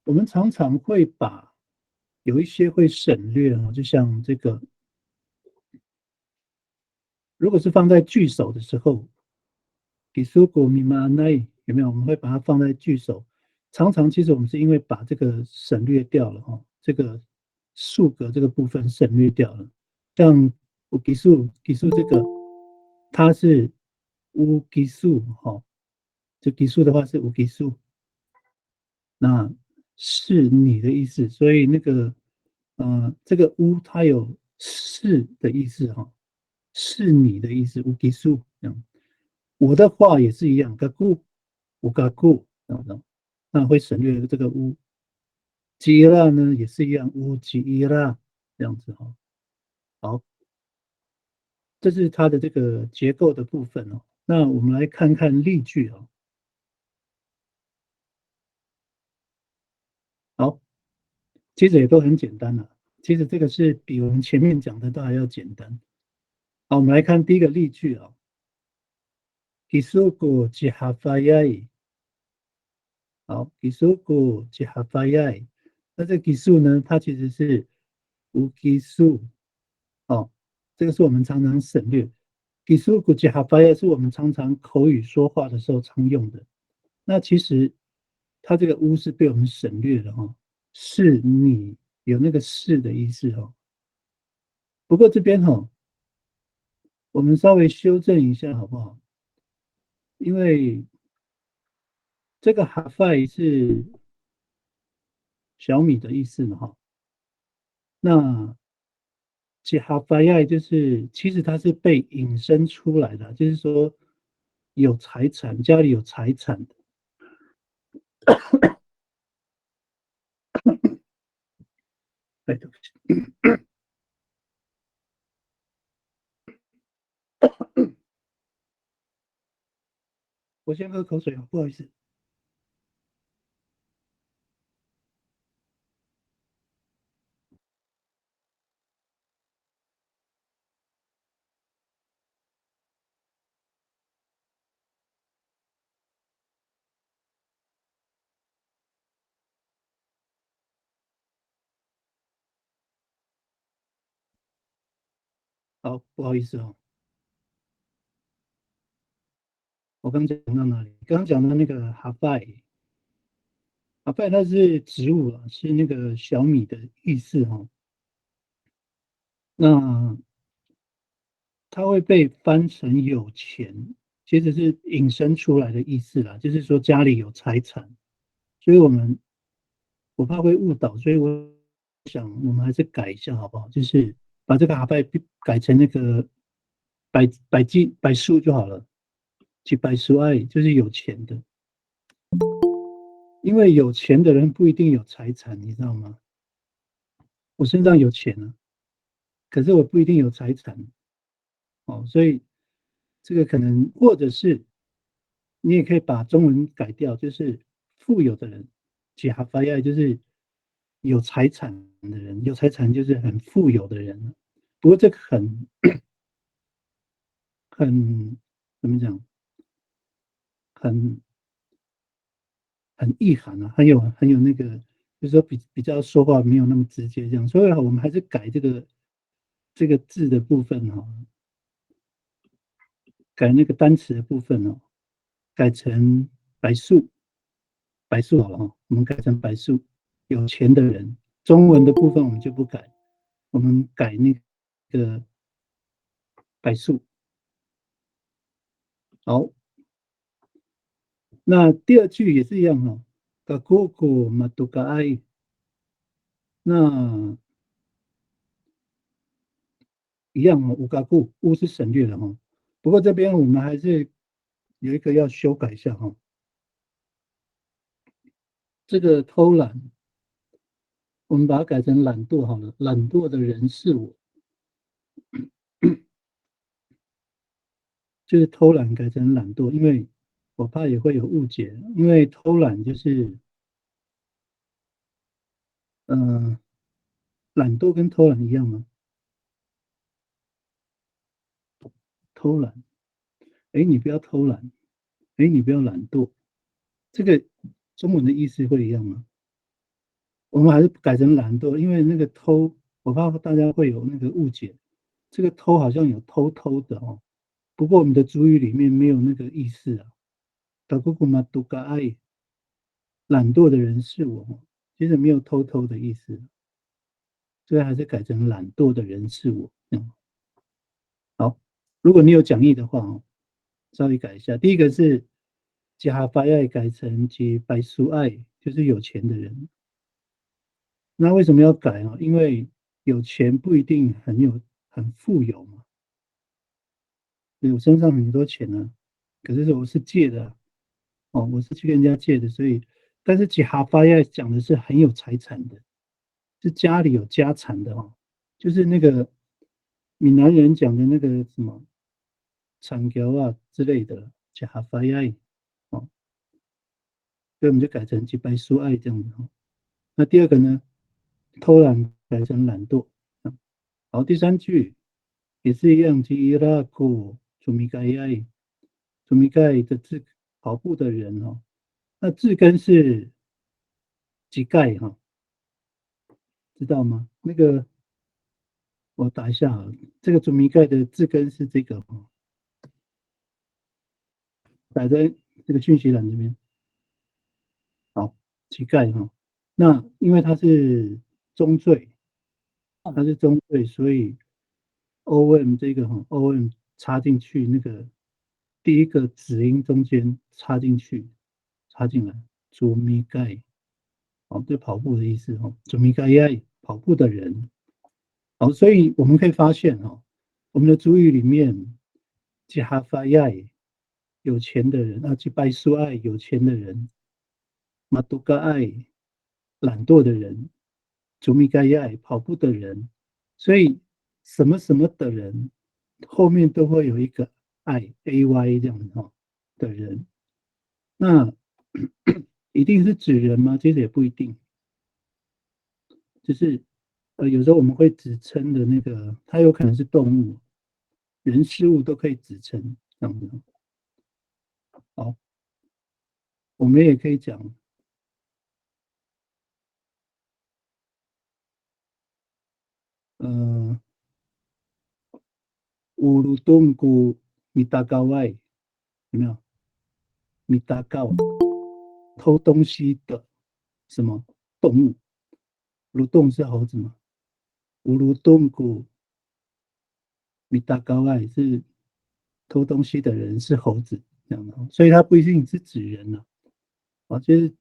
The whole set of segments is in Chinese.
我们常常会把有一些会省略哦，就像这个，如果是放在句首的时候，比苏古米玛奈有没有？我们会把它放在句首。常常其实我们是因为把这个省略掉了哈，这个数格这个部分省略掉了。像乌吉数，吉数这个它是乌吉数哈，就吉数的话是乌吉数，那是你的意思，所以那个这个乌它有是的意思哈，是你的意思，乌吉数这样。我的话也是一样，嘎固，我嘎固，这样，那会省略这个乌。吉拉呢也是一样，乌吉拉这样子哈。好，这是它的这个结构的部分哦。那我们来看看例句哦。好，其实也都很简单了。其实这个是比我们前面讲的都还要简单。好，我们来看第一个例句啊。Kisuko jihafayai。好，Kisuko jihafayai。那这 kisu 呢，它其实是无 kisu。哦，这个是我们常常省略。Kisuko jihafayai 是我们常常口语说话的时候常用的。那其实它这个乌是被我们省略了哈，是你有那个是的意思哈。不过这边哈，我们稍微修正一下好不好？因为这个 HiFi 是小米的意思嘛哈。那其 HiFi 就是其实它是被引申出来的，就是说有财产，家里有财产的。哎，对不起，我先喝口水啊，不好意思。好，不好意思哦，我刚讲到哪里？刚刚讲到那个 HiFi。阿拜它是植物啊，是那个小米的意思哈。那它会被翻成有钱，其实是引申出来的意思啦，就是说家里有财产。所以我怕会误导，所以我想我们还是改一下好不好？就是把这个阿拜改成那个百数就好了，几百数爱就是有钱的，因为有钱的人不一定有财产，你知道吗？我身上有钱啊，可是我不一定有财产。哦，所以这个可能，或者是你也可以把中文改掉，就是富有的人，吉哈发亚就是有财产的人，有财产就是很富有的人。不过这个很怎么讲，很很意涵啊，很有那个，就是说比较说话没有那么直接这样，所以我们还是改这个字的部分哈、改那个单词的部分哦，改成白素。白素好了哈，我们改成白素。有钱的人，中文的部分我们就不改，我们改那个白素。好，那第二句也是一样哈。嘎姑姑马杜嘎爱，那一样哦，五嘎姑乌是省略了哈。不过这边我们还是有一个要修改一下哈。这个偷懒，我们把它改成懒惰好了。懒惰的人是我，就是偷懒改成懒惰，因为我怕也会有误解，因为偷懒就是嗯，懒惰跟偷懒一样吗？偷懒，哎，你不要偷懒，哎，你不要懒惰，这个中文的意思会一样吗？我们还是改成懒惰，因为那个偷，我怕大家会有那个误解，这个偷好像有偷偷的哦，不过我们的主语里面没有那个意思啊。达古古马杜嘎爱，懒惰的人是我，其实没有偷偷的意思，所以还是改成懒惰的人是我。好，如果你有讲义的话哦，稍微改一下。第一个是加发爱改成吉白苏爱，就是有钱的人。那为什么要改啊？因为有钱不一定很富有嘛，我身上很多钱呢、可是我是借的哦，我是去跟人家借的，所以但是吉哈发要讲的是很有财产的，是家里有家产的哦，就是那个闽南人讲的那个什么产条啊之类的吉哈发要哦，所以我们就改成吉白苏爱这样子哦。那第二个呢，偷懒改成懒惰。好，第三句也是一样，吉伊拉古朱米盖埃，朱米盖的字跑步的人哦，那字根是几盖哈，知道吗？那个我打一下啊，这个朱米盖的字根是这个哈，摆在这个讯息栏这边。好，几盖哈，那因为它是中缀，它是中缀，所以 OM 这个哈 OM 插进去那个第一个子音中间插进去，插进来，朱米盖。哦，对跑步的意思哦，准备该跑步的人。好，所以我们可以发现哦，我们的主语里面，吉哈发亚有钱的人，吉拜苏爱有钱的人，马杜嘎爱懒惰的人，祖米盖亚跑步的人，所以什么什么的人后面都会有一个爱 ay 这样子哈的人，那一定是指人吗？其实也不一定。就是有时候我们会指称的那个，它有可能是动物、人、事物都可以指称这样子。好，我们也可以讲，呃，乌鲁东古米达高外有没有？米达高偷东西的什么动物？蠕动是猴子吗？乌鲁东古米达高外是偷东西的人是猴子这样的，所以它不一定是指人了。就是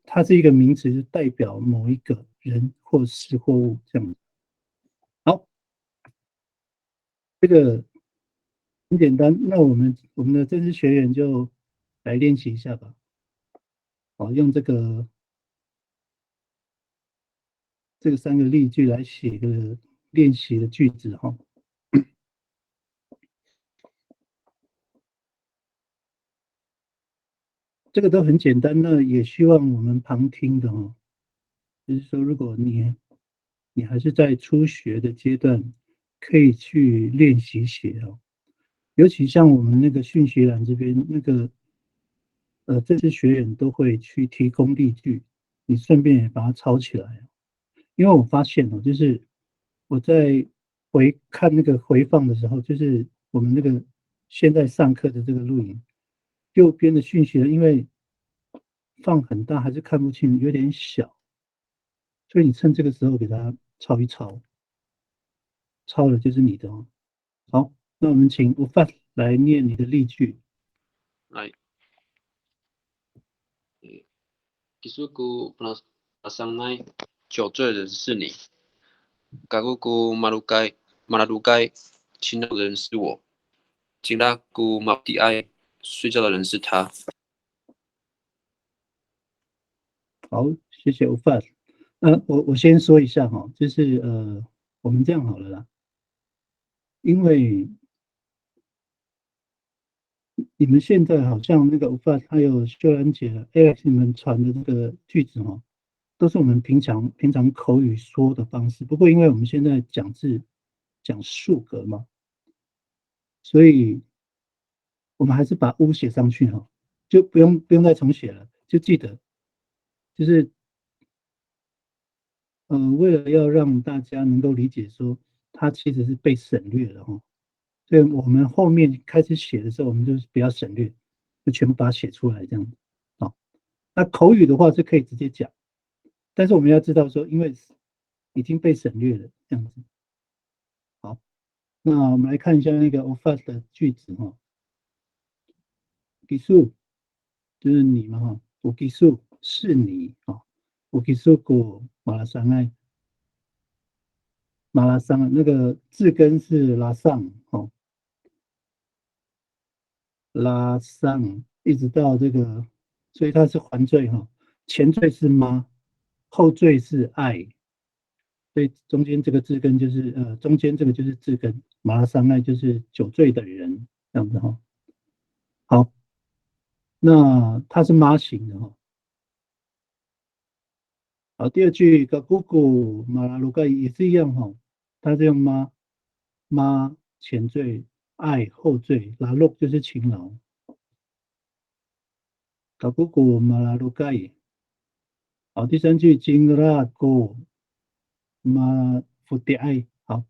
它是一个名词，是代表某一个人或事或物这样。好，这个很简单，那我们的正式学员就来练习一下吧。好，用这个三个例句来写一个练习的句子哈。这个都很简单，那也希望我们旁听的哈，就是说，如果你还是在初学的阶段，可以去练习写哦。尤其像我们那个讯息栏这边那个这次学员都会去提供例句，你顺便也把它抄起来。因为我发现哦，就是我在回看那个回放的时候，就是我们那个现在上课的这个录影，右边的讯息呢，因为放很大还是看不清，有点小，所以你趁这个时候给它抄一抄，抄了就是你的哦。好，那我们请吴范来念你的例句。来，Kisuku Prasangai 酒醉的是你，Gaguku Maladugai 亲的人是我，Jinaku Mapdi 睡觉的人是他。好，谢谢吴范。我先说一下哈，就是我们这样好了啦，因为你们现在好像那个吴范还有秀兰姐、Alex 你们传的这个句子哈，都是我们平常口语说的方式。不过因为我们现在讲数格嘛，所以我们还是把乌写上去哈，就不用再重写了，就记得就是为了要让大家能够理解说它其实是被省略了哈，所以我们后面开始写的时候，我们就是不要省略，就全部把它写出来这样子。好，那口语的话是可以直接讲，但是我们要知道说，因为已经被省略了这样子。好，那我们来看一下那个 ofas 的句子哈。技术就是你嘛哈，我技术是你哈，我技术过马拉桑爱。马拉桑那个字根是拉上哦，拉上一直到这个，所以它是还缀哈，前缀是妈，后缀是爱，所以中间这个字根就是中间这个就是字根，马拉桑爱就是酒醉的人这样子哈。好，那它是妈型的哈。好，第二句个姑姑马拉鲁盖也是一样哈，它是用妈前缀爱后缀，拉洛就是勤劳。个姑姑马拉鲁盖，好，第三句金拉古马福迪爱，好，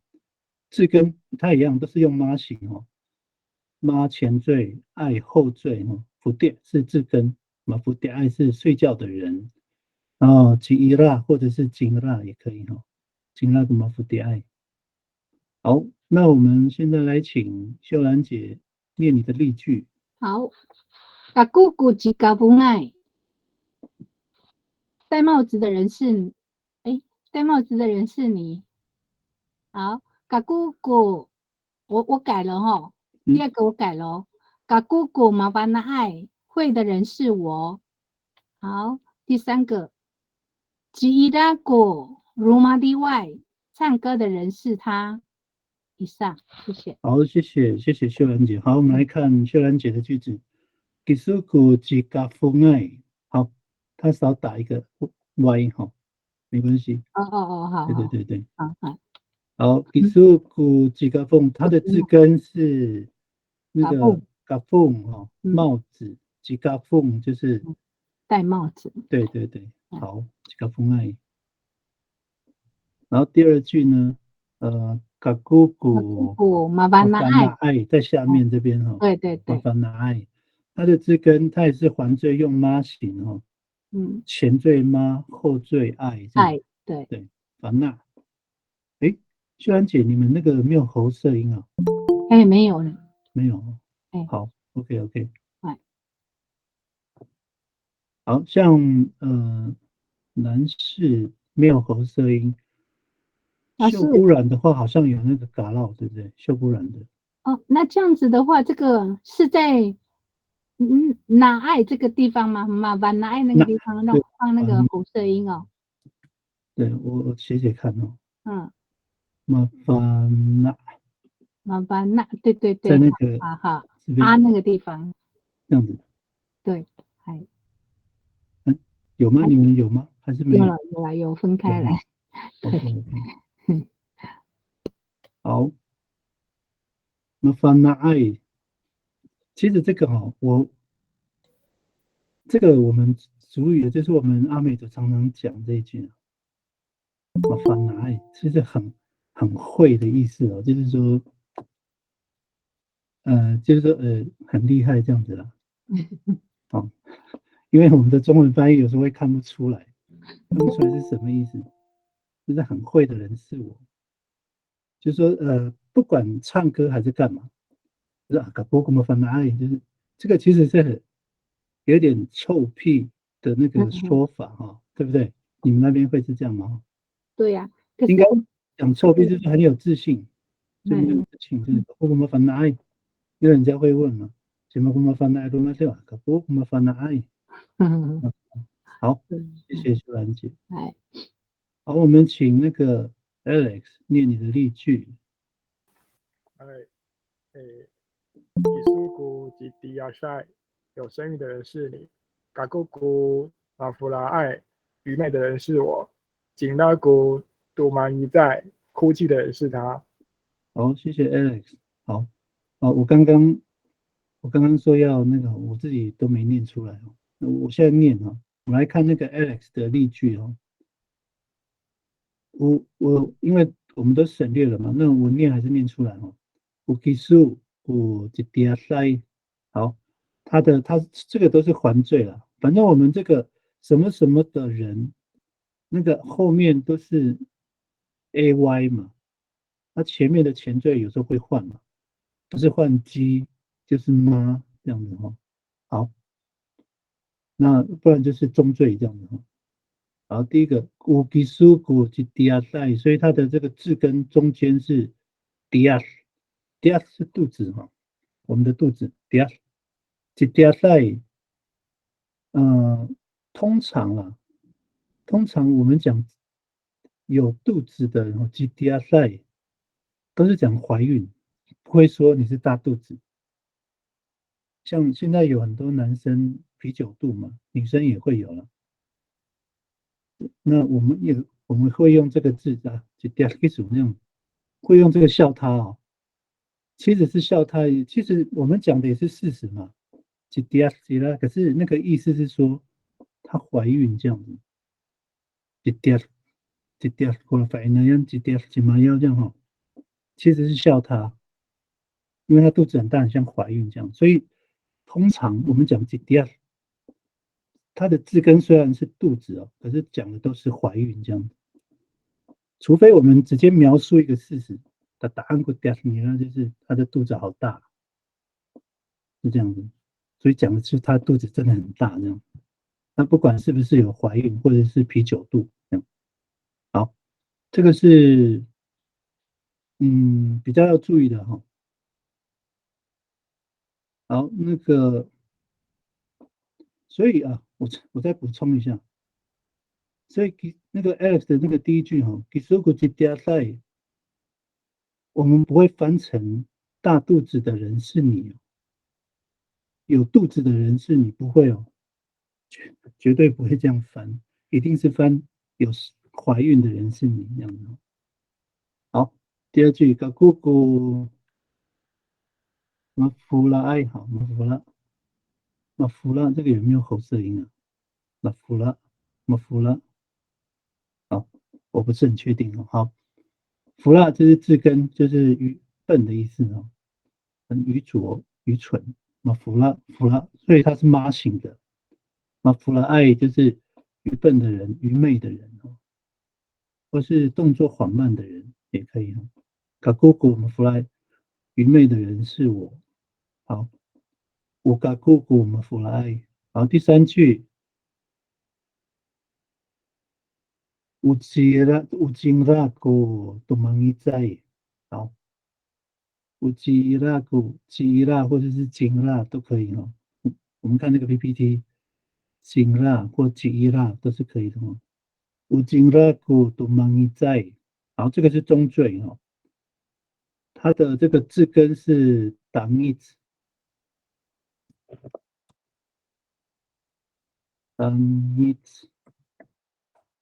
字根不太一样，都是用妈型哦，妈前缀爱后缀哈，福迪是字根，马福迪爱是睡觉的人，然后吉伊拉或者是金拉也可以哈，金拉跟马福迪爱。好，那我们现在来请秀兰姐念你的例句。好，嘎姑姑吉嘎不爱，戴帽子的人是，戴帽子的人是你。好，嘎姑姑，我改了哈，第二个我改了，嘎姑姑麻烦的爱，会的人是我。好，第三个，吉伊拉古鲁马蒂外，唱歌的人是他。以上，谢谢。好，谢谢秀兰姐。好，我们来看秀兰姐的句子。技术古吉嘎风爱，好，她少打一个 y 哈，没关系。好，对，好，好，技术古吉嘎风，它的字根是那个嘎风哈，帽子，吉嘎风就是戴帽子。对，好，吉嘎风爱。然后第二句呢，嘎姑姑麻烦拿爱在下面这边哈，对，麻烦拿爱，它的字根它也是还缀用妈型哈，前缀妈，后缀爱，对，烦恼。哎，秀兰姐，你们那个没有喉塞音啊？没有了，没有。好 ，OK，好像男士没有喉塞音。秀姑冉的话，好像有那个嘎烙，对不对？秀姑冉的。哦，那这样子的话，这个是在拿爱这个地方吗？麻烦拿爱那个地方放那个喉塞音哦。对，我写看哦。麻烦那，对，在那个好，那个地方。这样子。对，有吗？你们有吗？还是没有？有分开来。OK，好，麻烦那爱，其实这个哈，这个我们俗语，就是我们阿美族常常讲这一句，麻烦那爱，其实很会的意思哦，就是说，很厉害这样子啦。好，因为我们的中文翻译有时候会看不出来是什么意思，就是很会的人是我。就是说不管唱歌还是干嘛，就是啊，波古莫烦那爱，就是这个其实是有点臭屁的那个说法哈，对不对？你们那边会是这样吗？对呀，应该讲臭屁就是很有自信，就没有自信，就是波古莫烦那爱，因为人家会问嘛，什么古莫烦那爱，多么对吧？波古莫烦那爱。好，谢谢秀兰姐。好，我们请那个 Alex 念你的例句。伊苏古吉迪亚塞，有生育的人是你；嘎古古马弗拉爱，愚昧的人是我；紧拉古杜曼伊在，哭泣的人是他。好，谢谢 Alex。好，我刚刚说要那个，我自己都没念出来哦。我现在念哈，我们来看那个 Alex 的例句哦。我因为我们都省略了嘛，那我念还是念出来哦。有技术，有一点塞，好，它这个都是还罪了。反正我们这个什么什么的人，那个后面都是 ay 嘛，它前面的前缀有时候会换嘛，不是换鸡就是妈这样子哈。好，那不然就是中缀这样子哈。好，第一个古基苏古及迪亚塞，所以它的这个字根中间是迪亚，迪亚是肚子哈，我们的肚子迪亚，及迪亚塞，通常啊，通常我们讲有肚子的人及迪亚塞，都是讲怀孕，不会说你是大肚子。像现在有很多男生啤酒肚嘛，女生也会有了。那我们会用这个字啊，就 d e s k 那样，会用这个笑他哦，其实是笑他，其实我们讲的也是事实嘛，就 d e s 啦，可是那个意思是说她怀孕这样子，就 d e s 就 d e s 过了反应那样，就 d e s 几麻药这样哈，其实是笑他，因为她肚子很大，很像怀孕这样，所以通常我们讲就 d e s 它的字根虽然是肚子哦，可是讲的都是怀孕这样子。除非我们直接描述一个事实，的答案会掉你呢，就是他的肚子好大，是这样子，所以讲的是他肚子真的很大这样。那不管是不是有怀孕或者是啤酒肚这样，好，这个是比较要注意的哈。好，那个，所以啊，我再补充一下，所以那个 Alex 的那个第一句哈 k i s u k u j i d a s a 我们不会翻成大肚子的人是你，有肚子的人是你，不会哦。绝对不会这样翻，一定是翻有怀孕的人是你这样的。好，第二句，个姑姑马夫拉爱好马夫拉这个有没有喉舌音啊？马夫拉，好，我不是很确定哦。好，弗拉这是字根，就是愚笨的意思哦，很愚拙、愚蠢。马弗拉，所以它是妈型的。马弗拉爱就是愚笨的人、愚昧的人哦。或是动作缓慢的人也可以哈。卡姑姑马弗莱，愚昧的人是我。好，我卡姑姑马弗莱。好，第三句，乌吉拉古多芒伊在。好，乌吉拉古吉拉或者是金拉都可以哈。我们看那个 PPT，金拉或吉拉都是可以的哈。乌金拉古多芒伊在。好，这个是中缀哈。它的这个字根是当一字，当一字，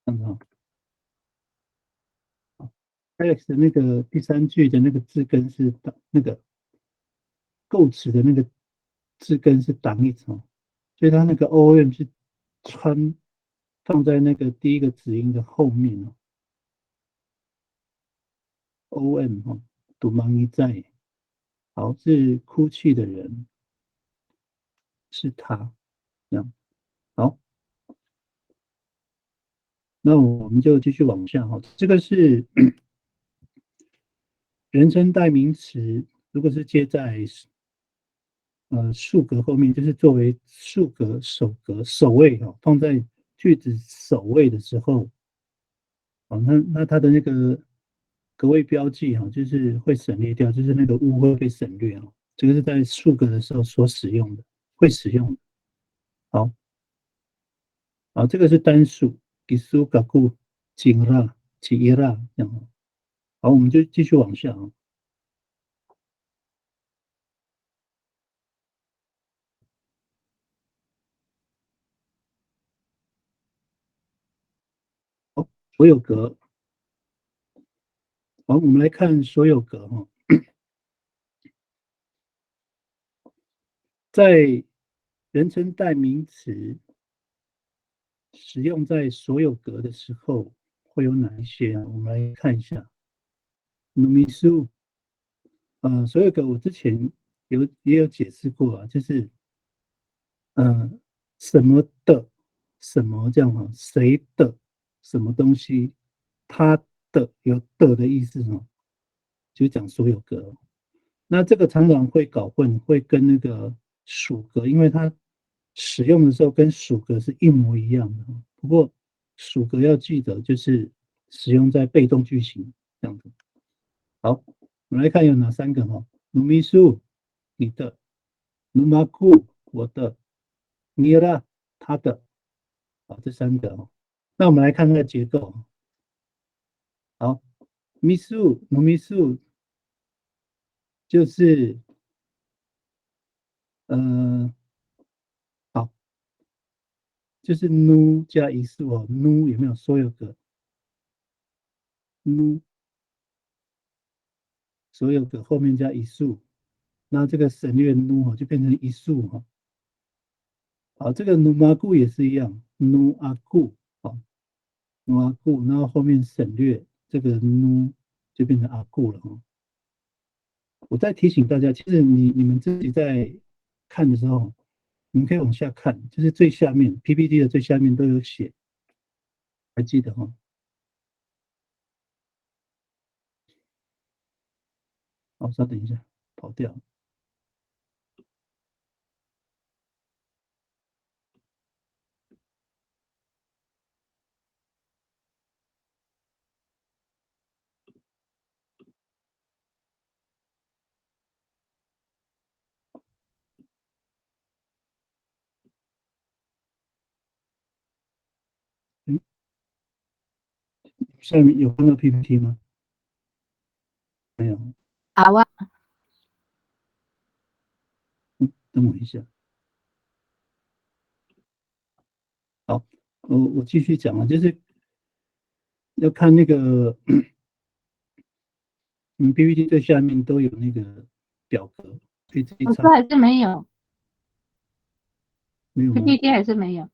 看到 Alex 的那个第三句的那个字根是那个构词的那个字根是当一字哦，所以它那个 OM 是放在那个第一个子音的后面哦，OM 哦，赌忙一在，好是哭泣的人，是他，这样好。那我们就继续往下哈，这个是人称代名词，如果是接在数格后面，就是作为数格首位哈，放在句子首位的时候，哦，那它的那个格位标记哈，就是会省略掉，就是那个物会被省略哦。这个是在数格的时候所使用的，会使用的。好，好，这个是单数，比苏嘎固、金拉、吉伊拉这样。好，我们就继续往下啊。好，所有格。好，我们来看所有格哈，在人称代名词使用在所有格的时候，会有哪一些啊？我们来看一下。努米苏，所有格我之前也有解释过啊，就是什么的什么这样哈，谁的什么东西，他的有的意思哦，就讲所有格。那这个常常会搞混，会跟那个属格，因为它使用的时候跟属格是一模一样的。不过属格要记得，就是使用在被动句型这样子。好，我们来看有哪三个哈？努米苏，你的；努马库，我的；尼拉，他的。好，这三个哦。那我们来看那个结构。好，米苏，努米苏，就是好，就是努加一数哦，努有没有所有格？努所有格后面加一数，那这个省略努哦就变成一数哈。好，这个努马固也是一样，努阿固，好，努阿固，然后后面省略这个努就变成阿固了哈。我再提醒大家，其实你们自己在看的时候，你们可以往下看，就是最下面 PPT 的最下面都有写，还记得哈？好，稍等一下，跑掉。嗯，下面有看到 PPT 吗？没有。好啊，等我一下。好，我继续讲啊，就是要看那个，PPT 最下面都有那个表格，可以自己查。我说还是没有没有吗？ ，PPT 还是没有。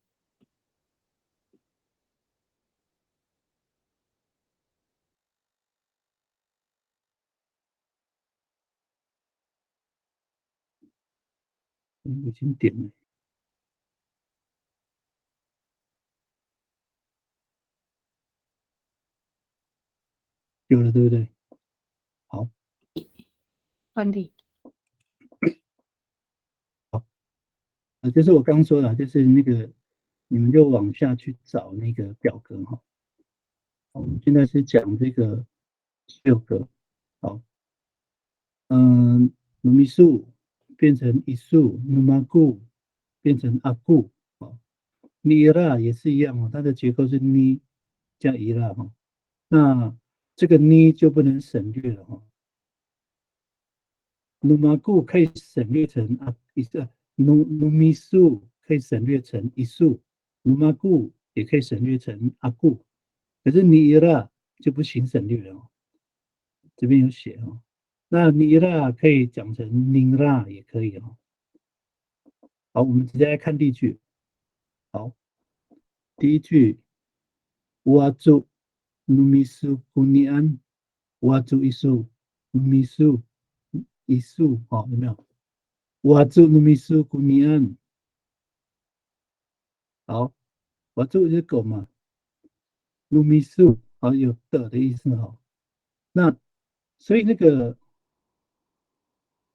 我已经点了，有了，对不对？好，问题就是我刚说的，就是那个你们就往下去找那个表格哈。我们现在是讲这个6个，好，努米数变成一数，努马固变成阿固，好，尼伊拉也是一样哦，它的结构是尼加伊拉哈，那这个尼就不能省略了哈。努马固可以省略成努米数可以省略成一数，努马固也可以省略成阿固，可是尼伊拉就不行省略了哦，这边有写哦。那尼伊拉可以讲成宁拉也可以哦。好，我们直接来看第一句。好，第一句，瓦族努米苏古尼安，瓦族一数努米苏一数，好，有没有？瓦族努米苏古尼安，好，瓦族就是狗嘛，努米苏，好，有的意思哈。那所以那个，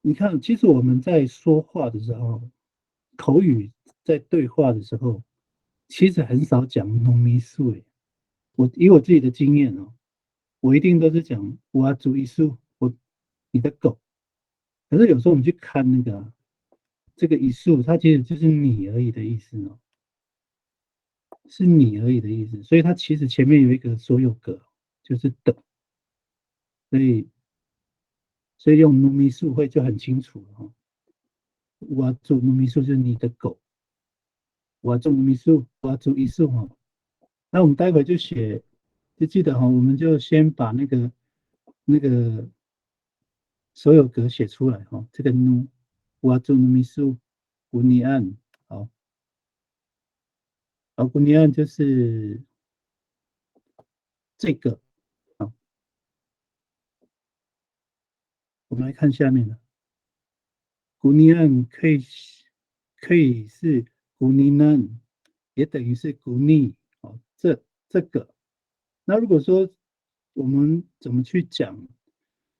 你看，其实我们在说话的时候，口语在对话的时候，其实很少讲努米苏诶。以我自己的经验哦，我一定都是讲我要煮一束，你的狗。可是有时候我们去看那个这个一束，它其实就是你而已的意思哦，是你而已的意思。所以它其实前面有一个所有格，就是的，所以用努米数会就很清楚了哈。我要做努米数就是你的狗，我要做努米数，我要做一束哈。那我们待会就写，就记得哈，我们就先把那个所有格写出来哈。这个努，我要做努米数，古尼安，好，好，古尼安就是这个啊。我们来看下面的，古尼安可以是古尼南，也等于是古尼哦，这个。那如果说我们怎么去讲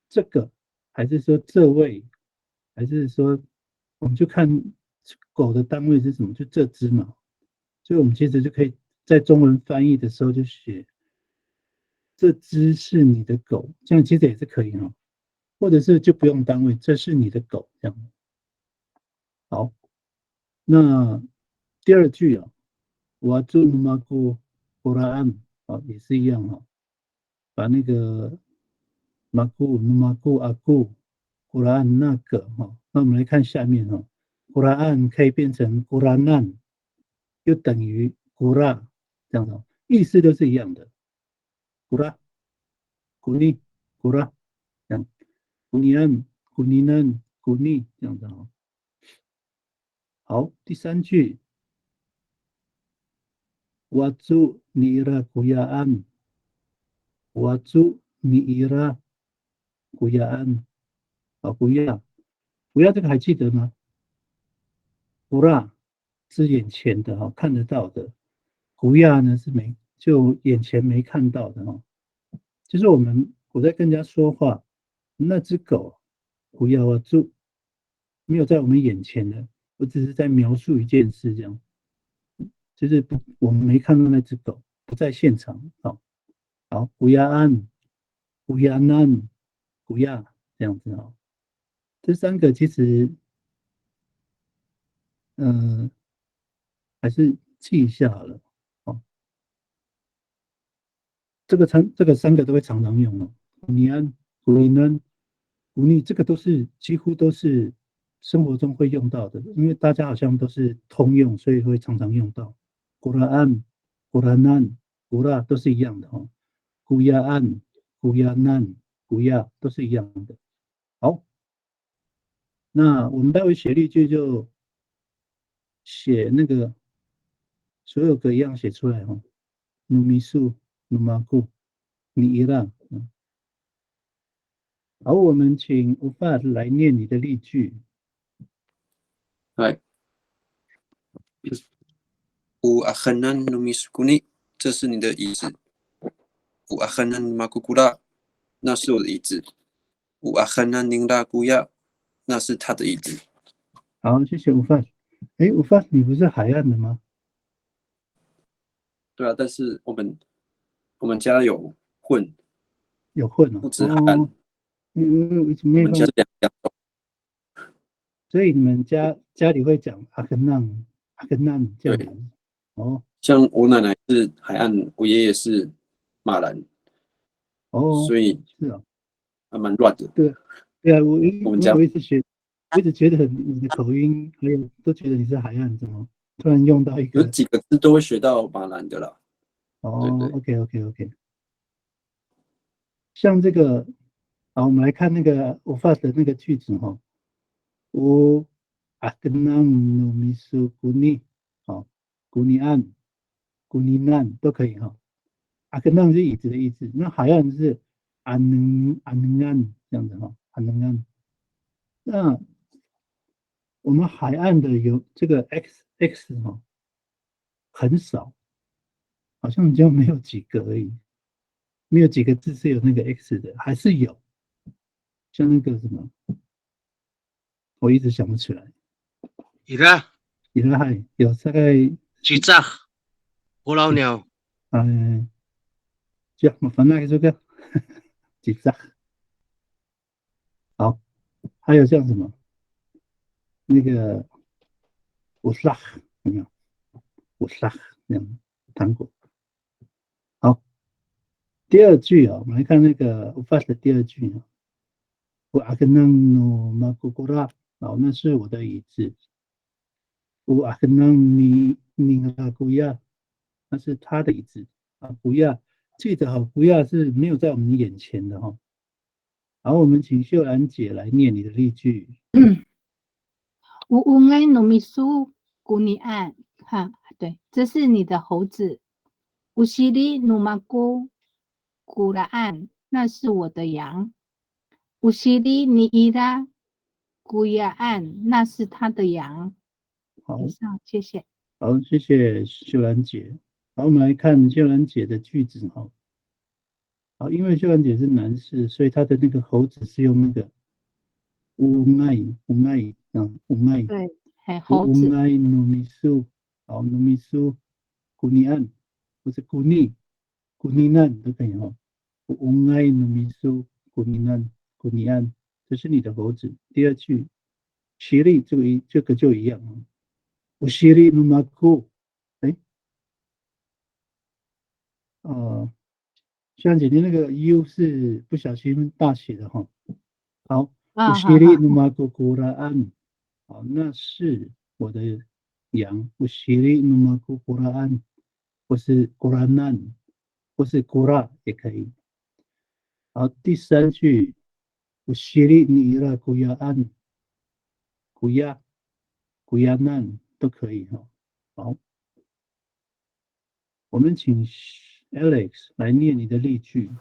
这个，还是说这位，还是说我们就看狗的单位是什么，就这只嘛。所以我们其实就可以在中文翻译的时候就写这只是你的狗，这样其实也是可以哈。或者是就不用单位，这是你的狗这样。好，那第二句啊，我住马古古拉安啊，也是一样哈，把那个马古阿古古拉安那个哈，那我们来看下面哈，古拉安可以变成古拉难，又等于古拉这样的，意思都是一样的，古拉古尼古拉这样，古尼安古尼南古尼这样的哈。好，第三句。Watu niira kuyaan. Watu niira kuyaan. 啊，不要这个还记得吗？不拉是眼前的哈，看得到的。不亚呢是就眼前没看到的哈。就是我在跟人家说话，那只狗不要啊，就没有在我们眼前的，我只是在描述一件事这样。就是我们没看到那只狗，不在现场。好，不要按，不要按，不要这样子啊。这三个其实，还是记一下好了。哦，这个三个都会常常用哦。你安、古尼安、古尼，这个几乎都是生活中会用到的，因为大家好像都是通用，所以会常常用到。古拉安、古拉南、古拉都是一样的哦。古亚安、古亚南、古亚都是一样的。好，那我们待会写例句就写那个所有格一样写出来哈。努米苏、努马库、米伊拉。好，我们请吴发来念你的例句。嗨，U akhanan numisukuni，这是你的椅子。U akhanan makukura，那是我的椅子。U akhanan ninglakuya，那是他的椅子。好，谢谢吴发。哎，吴发，你不是海岸的吗？对啊，但是我们家有混，有混哦。不止海岸，哦，我们家是两种。所以你们家里会讲阿根纳这样对，子。哦像我奶奶是海岸，我爷爷是马兰，哦，所以是啊，还蛮乱的。对啊，我们家我一直觉得你的口音还有都觉得你是海岸，怎么突然用到一个？有几个字都会学到马兰的啦。哦对，OK，像这个，好，我们来看那个我发的那个句子哈。我阿根纳努米苏古尼，好，古尼安、古尼南都可以哈。阿根纳是椅子的意思，那海岸是安能安这样子哈，安能安。那我们海岸的有这个 x 哈，很少，好像就没有几个而已，没有几个字是有那个 x 的，还是有，像那个什么，我一直想不起来。伊拉伊拉海有大概几只捕老鸟，这样反正这个几张。好，还有像什么那个乌萨有没有？乌萨这样糖果。好，第二句啊，我们来看那个乌发的第二句啊。我阿根纳马古古拉，好，那是我的椅子。我阿根纳尼拉古亚，那是他的椅子啊。不要记得哈，不要是没有在我们眼前的哈。好，我们请秀兰姐来念你的例句。乌埃努米苏古尼安，哈，对，这是你的猴子。乌西里努马古古拉安，那是我的羊。乌西里尼伊拉古亚安，那是他的羊。好，以上，谢谢。好，谢谢秀兰姐。好，我们来看秀兰姐的句子哈。好，因为秀兰姐是男士，所以她的那个猴子是用那个乌麦啊，乌麦。对，还猴子。乌麦努米苏，好，努米苏，古尼安，不是古尼难都可以哈。乌麦努米苏，古尼安，这是你的猴子。第二句，犀利这个就一样啊。乌犀利努马库，哎，像姐姐那个 U 是不小心大写的哈。好，乌犀利努马库古拉安，好，那是我的羊。乌犀利努马库古拉安，或是古拉难，或是古拉也可以。好，第三句，乌犀利尼伊拉古亚安，古亚难都可以哈。好，我们请 Alex 来念你的例句。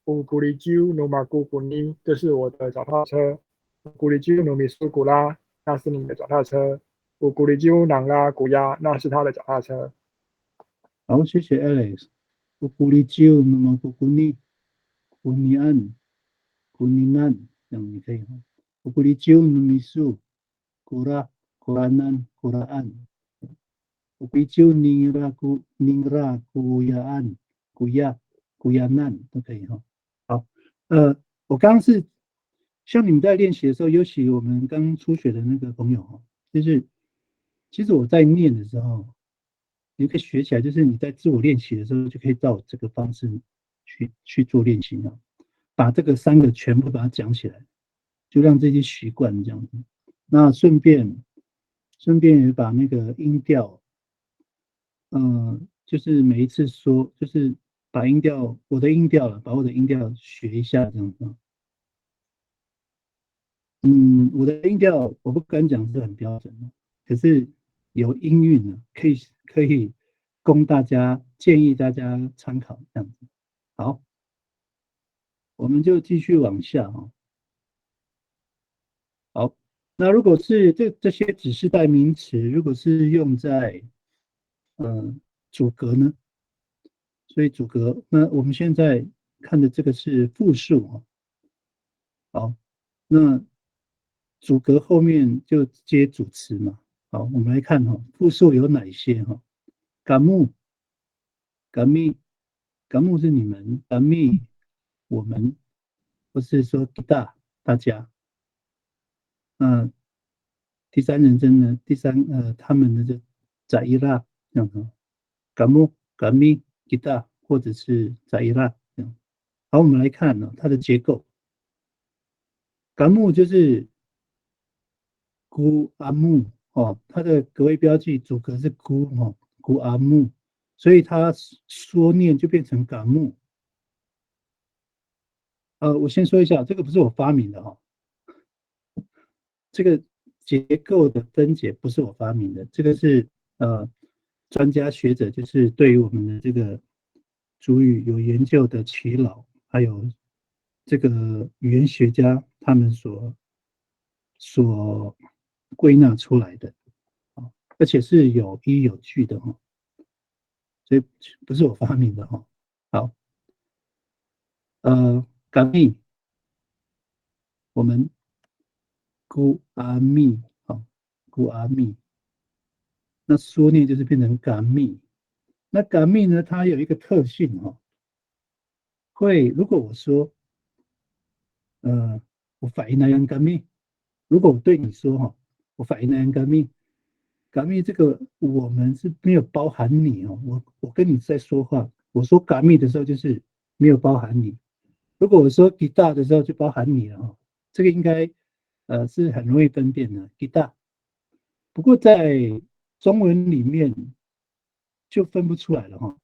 乌古里鸠努马古古尼，这是我的脚踏车。乌古里鸠努米苏古拉，那是你的脚踏车。乌古里鸠囊拉古亚，那是他的脚踏车。好，谢谢 Alex。乌古里鸠努马古古尼，古尼安，古尼难，这样你可以哈。乌古里鸠努米苏古拉难，古拉安。乌古里鸠宁拉古亚安，古亚难都可以哈。好，我刚刚是像你们在练习的时候，尤其我们刚初学的那个朋友哈，就是其实我在念的时候，你可以学起来，就是你在自我练习的时候，就可以照这个方式去做练习啊，把这个3个全部把它讲起来，就让这些习惯这样子。那顺便也把那个音调，就是每一次说，就是把音调，我的音调学一下这样子。我的音调我不敢讲是很标准的，可是有音韵呢，可以供大家建议大家参考这样子。好，我们就继续往下哈。好，那如果是这些指示代名词，如果是用在主格呢？所以主格，那我们现在看的这个是复数哈。好，那主格后面就接主词嘛。好，我们来看哈，复数有哪些哈？嘎木是你们，嘎密我们，或是说大家。第三人称呢？他们的就在伊拉这样子，嘎密或者是在伊拉这样。好，我们来看呢，它的结构。嘎木就是古阿木哦，它的格位标记主格是古哦，古阿木，所以它说念就变成嘎木。我先说一下，这个不是我发明的哈，这个结构的分解不是我发明的，这个是专家学者，就是对于我们的这个族语有研究的耆老，还有这个语言学家他们所归纳出来的，而且是有依有据的哈，所以不是我发明的哈。好，嘎密，我们古阿密，好，古阿密，那说念就是变成嘎密。那嘎密呢，它有一个特性哈，如果我说，我反应那样嘎密，如果我对你说哈，我反应那样嘎密，嘎密这个我们是没有包含你哦，我跟你在说话，我说嘎密的时候就是没有包含你。如果我说吉大的时候就包含你了哈，这个应该是很容易分辨的吉大。不过在中文里面就分不出来了哈。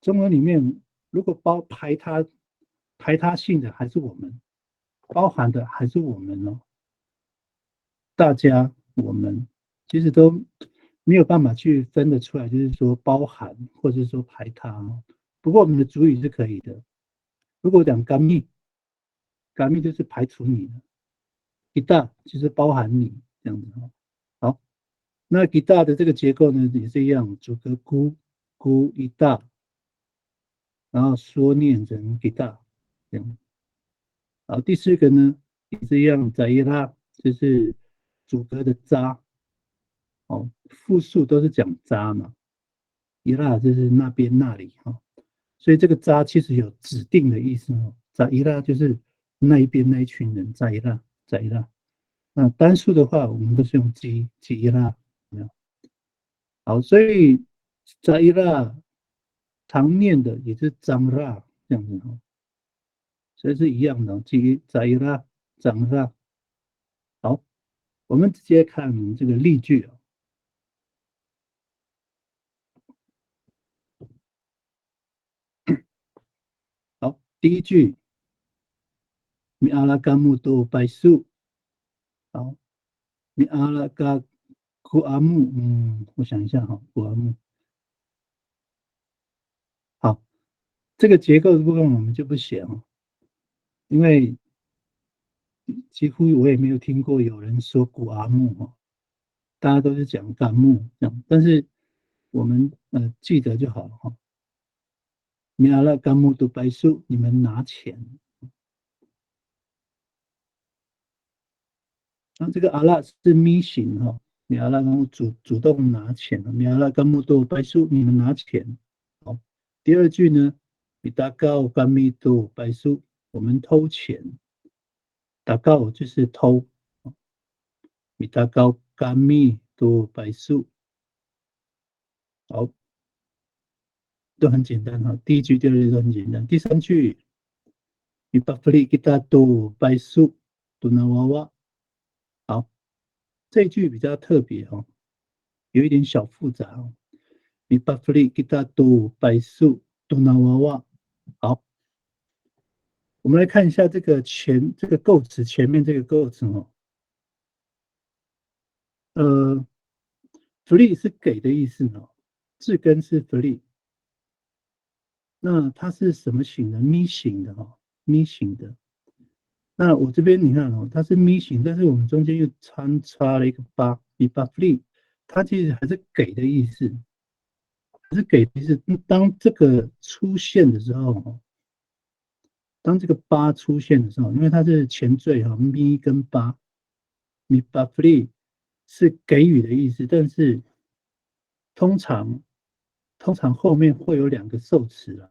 中文里面如果排他性的还是我们，包含的还是我们哦。大家我们其实都没有办法去分得出来，就是说包含或者说排他哦。不过我们的主语是可以的。如果讲干密，干密就是排除你的，一大就是包含你这样子哦。好，那一大的这个结构呢也是一样，主格孤一大，然后说念成一大这样。好，第四个呢也是一样，在伊拉就是主格的渣。哦，复数都是讲渣嘛，伊拉就是那边那里哈、哦，所以这个渣其实有指定的意思哦。在伊拉就是那一边那一群人，在伊拉，在伊拉。那单数的话，我们都是用基伊拉，好，所以在伊拉常念的也是张拉这样子哈，所以是一样的，基在伊拉张拉。好，我们直接看这个例句啊。好，第一句，米阿拉甘木多白树。好，米阿拉嘎库阿木，我想一下哈，库阿木。好，这个结构的部分我们就不写哈，因为几乎我也没有听过有人说古阿木哈，大家都是讲甘木这样，但是我们记得就好了哈。米阿拉甘木多白树，你们拿钱。那这个阿拉是咪型哈，米阿拉甘木主动拿钱，米阿拉甘木多白树，你们拿钱。好，第二句呢，米达高甘米多白树，我们偷钱。达高就是偷，米达高甘米多白树。好，都很简单哈。第一句、第二句都很简单。第三句，米巴弗利吉达多白树，多拿娃娃。好，这一句比较特别哦，有一点小复杂哦。米巴弗利吉达多白树，多拿娃娃。好，我们来看一下这个这个构词前面这个构词哦。free 是给的意思哦，字根是 free。那它是什么型的？咪型的哈，咪型的。那我这边你看哦，它是咪型，但是我们中间又穿插了一个八，比八 free，它其实还是给的意思，还是给的意思。当这个出现的时候，当这个八出现的时候，因为它是前缀哈，咪跟八，咪八 free 是给予的意思，但是通常后面会有两个受词啊。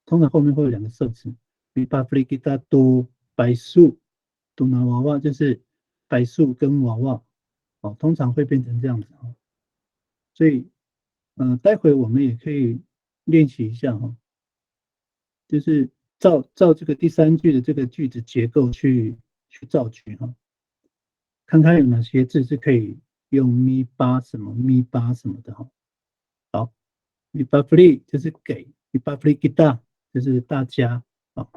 通常后面会有两个受词，比巴弗利吉达多白树，多拿娃娃就是白树跟娃娃，哦，通常会变成这样子哦。所以，待会我们也可以练习一下哈，就是照这个第三句的这个句子结构去造句哈，看看有哪些字是可以用咪巴什么咪巴什么的哈。好，比巴弗利就是给，比巴弗利吉达。就是大家啊，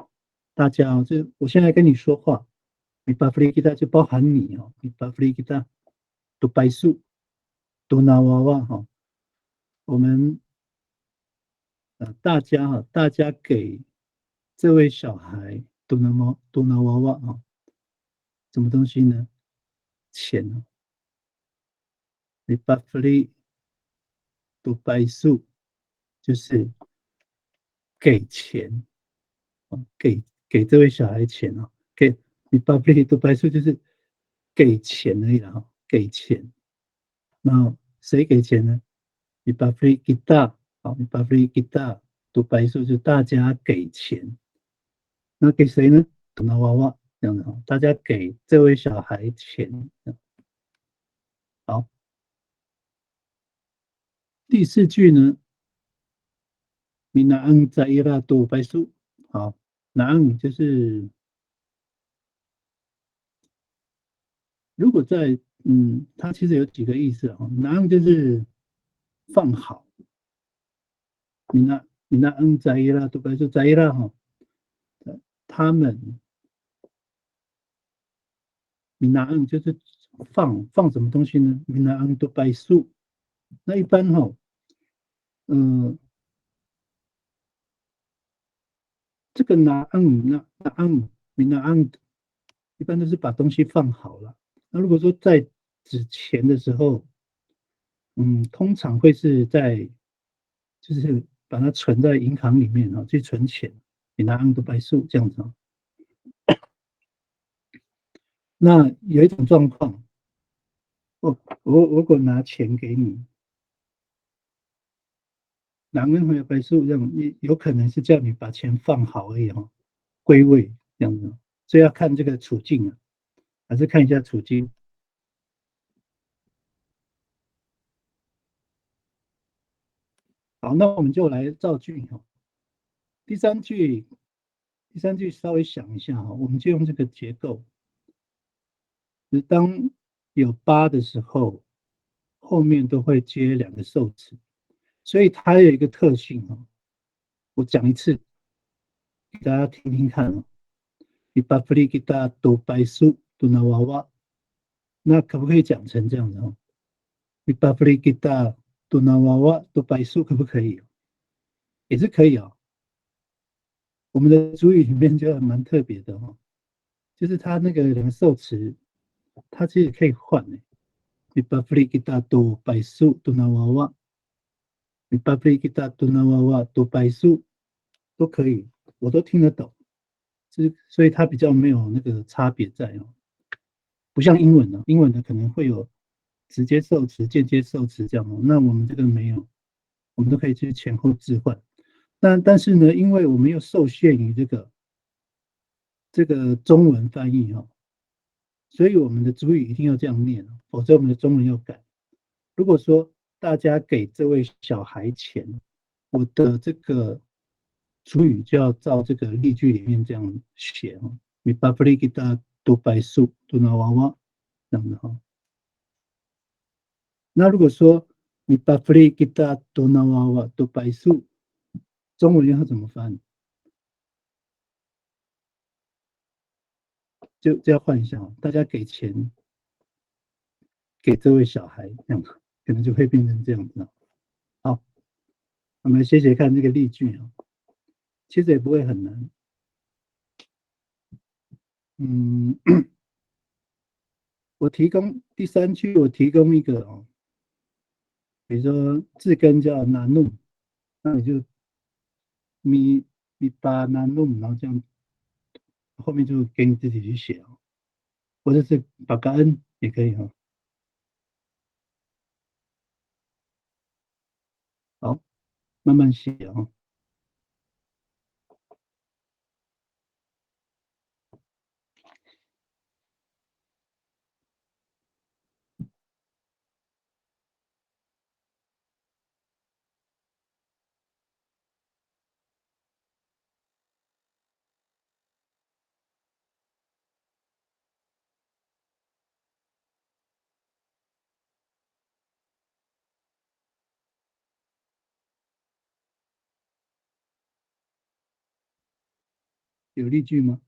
大家哦，就我现在跟你说话，你把弗利吉他就包含你哦，你把弗利吉他都白树，都拿娃娃哈，我们大家哈，大家给这位小孩都拿娃娃啊，什么东西呢？钱哦，你把弗利都白树就是给钱。给这位小孩钱哦，给你巴布利多白数就是给钱而已了哈，给钱。那谁给钱呢？你巴布利吉大，好，你巴布利吉大多白数就大家给钱。那给谁呢？等到娃娃这样的哈，大家给这位小孩钱。好，第四句呢，米拿恩在伊拉多白数，好，拿恩就是如果在它其实有几个意思啊，拿就是放好，你那在伊拉都白说在伊拉哈，他们你拿就是放什么东西呢？米那安都白素。那一般这个拿安米那安，一般都是把东西放好了。那如果说在纸钱的时候，通常会是就是把它存在银行里面去存钱，米那安都白素这样子。那有一种状况，我如果拿钱给你，拿恩回白素这样，有可能是叫你把钱放好而已归位这样子，所以要看这个处境啊，还是看一下处境。好，那我们就来造句第三句稍微想一下我们就用这个结构，就是当有八的时候，后面都会接2个受词，所以它有一个特性我讲一次，给大家听听看Ipapri kita to paisu to nawawa， 那可不可以讲成这样子Ipapri kita to nawawa to paisu 可不可以？也是可以我们的主语里面就蛮特别的就是它那个2个受词，它其实可以换Ipapri kita to paisu to nawawa，Ipapri kita to nawawa to paisu 都可以，我都听得懂。所以它比较没有那个差别在不像英文英文的可能会有直接受词、间接受词这样那我们这个没有，我们都可以去前后置换。但是呢，因为我们又受限于这个中文翻译所以我们的主语一定要这样念否则我们的中文要改。如果说大家给这位小孩钱，我的这个主语就要照这个例句里面这样写Ipapri kita to paisu to nawawa 这样子那如果说Ipapri kita to nawawa to paisu， 中文要怎么翻？就要换一下大家给钱给这位小孩，这样可能就会变成这样子好，我们写写看这个例句其实也不会很难。我提供第3句，我提供一个比如说字根叫拿弄，那你就咪巴拿弄，然后这样后面就给你自己去写或者是把个恩也可以好，慢慢写有例句吗？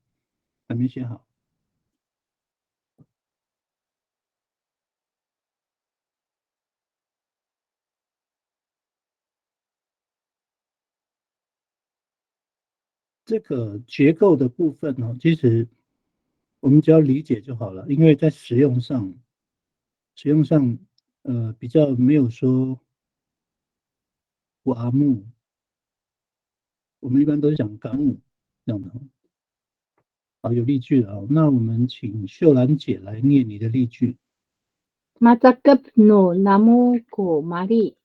还没写好。这个结构的部分其实我们只要理解就好了，因为在使用上比较没有说瓦木，我们一般都是讲港木这样的好，有例句了那我们请秀兰姐来念你的例句。Matakap no namu ko mari，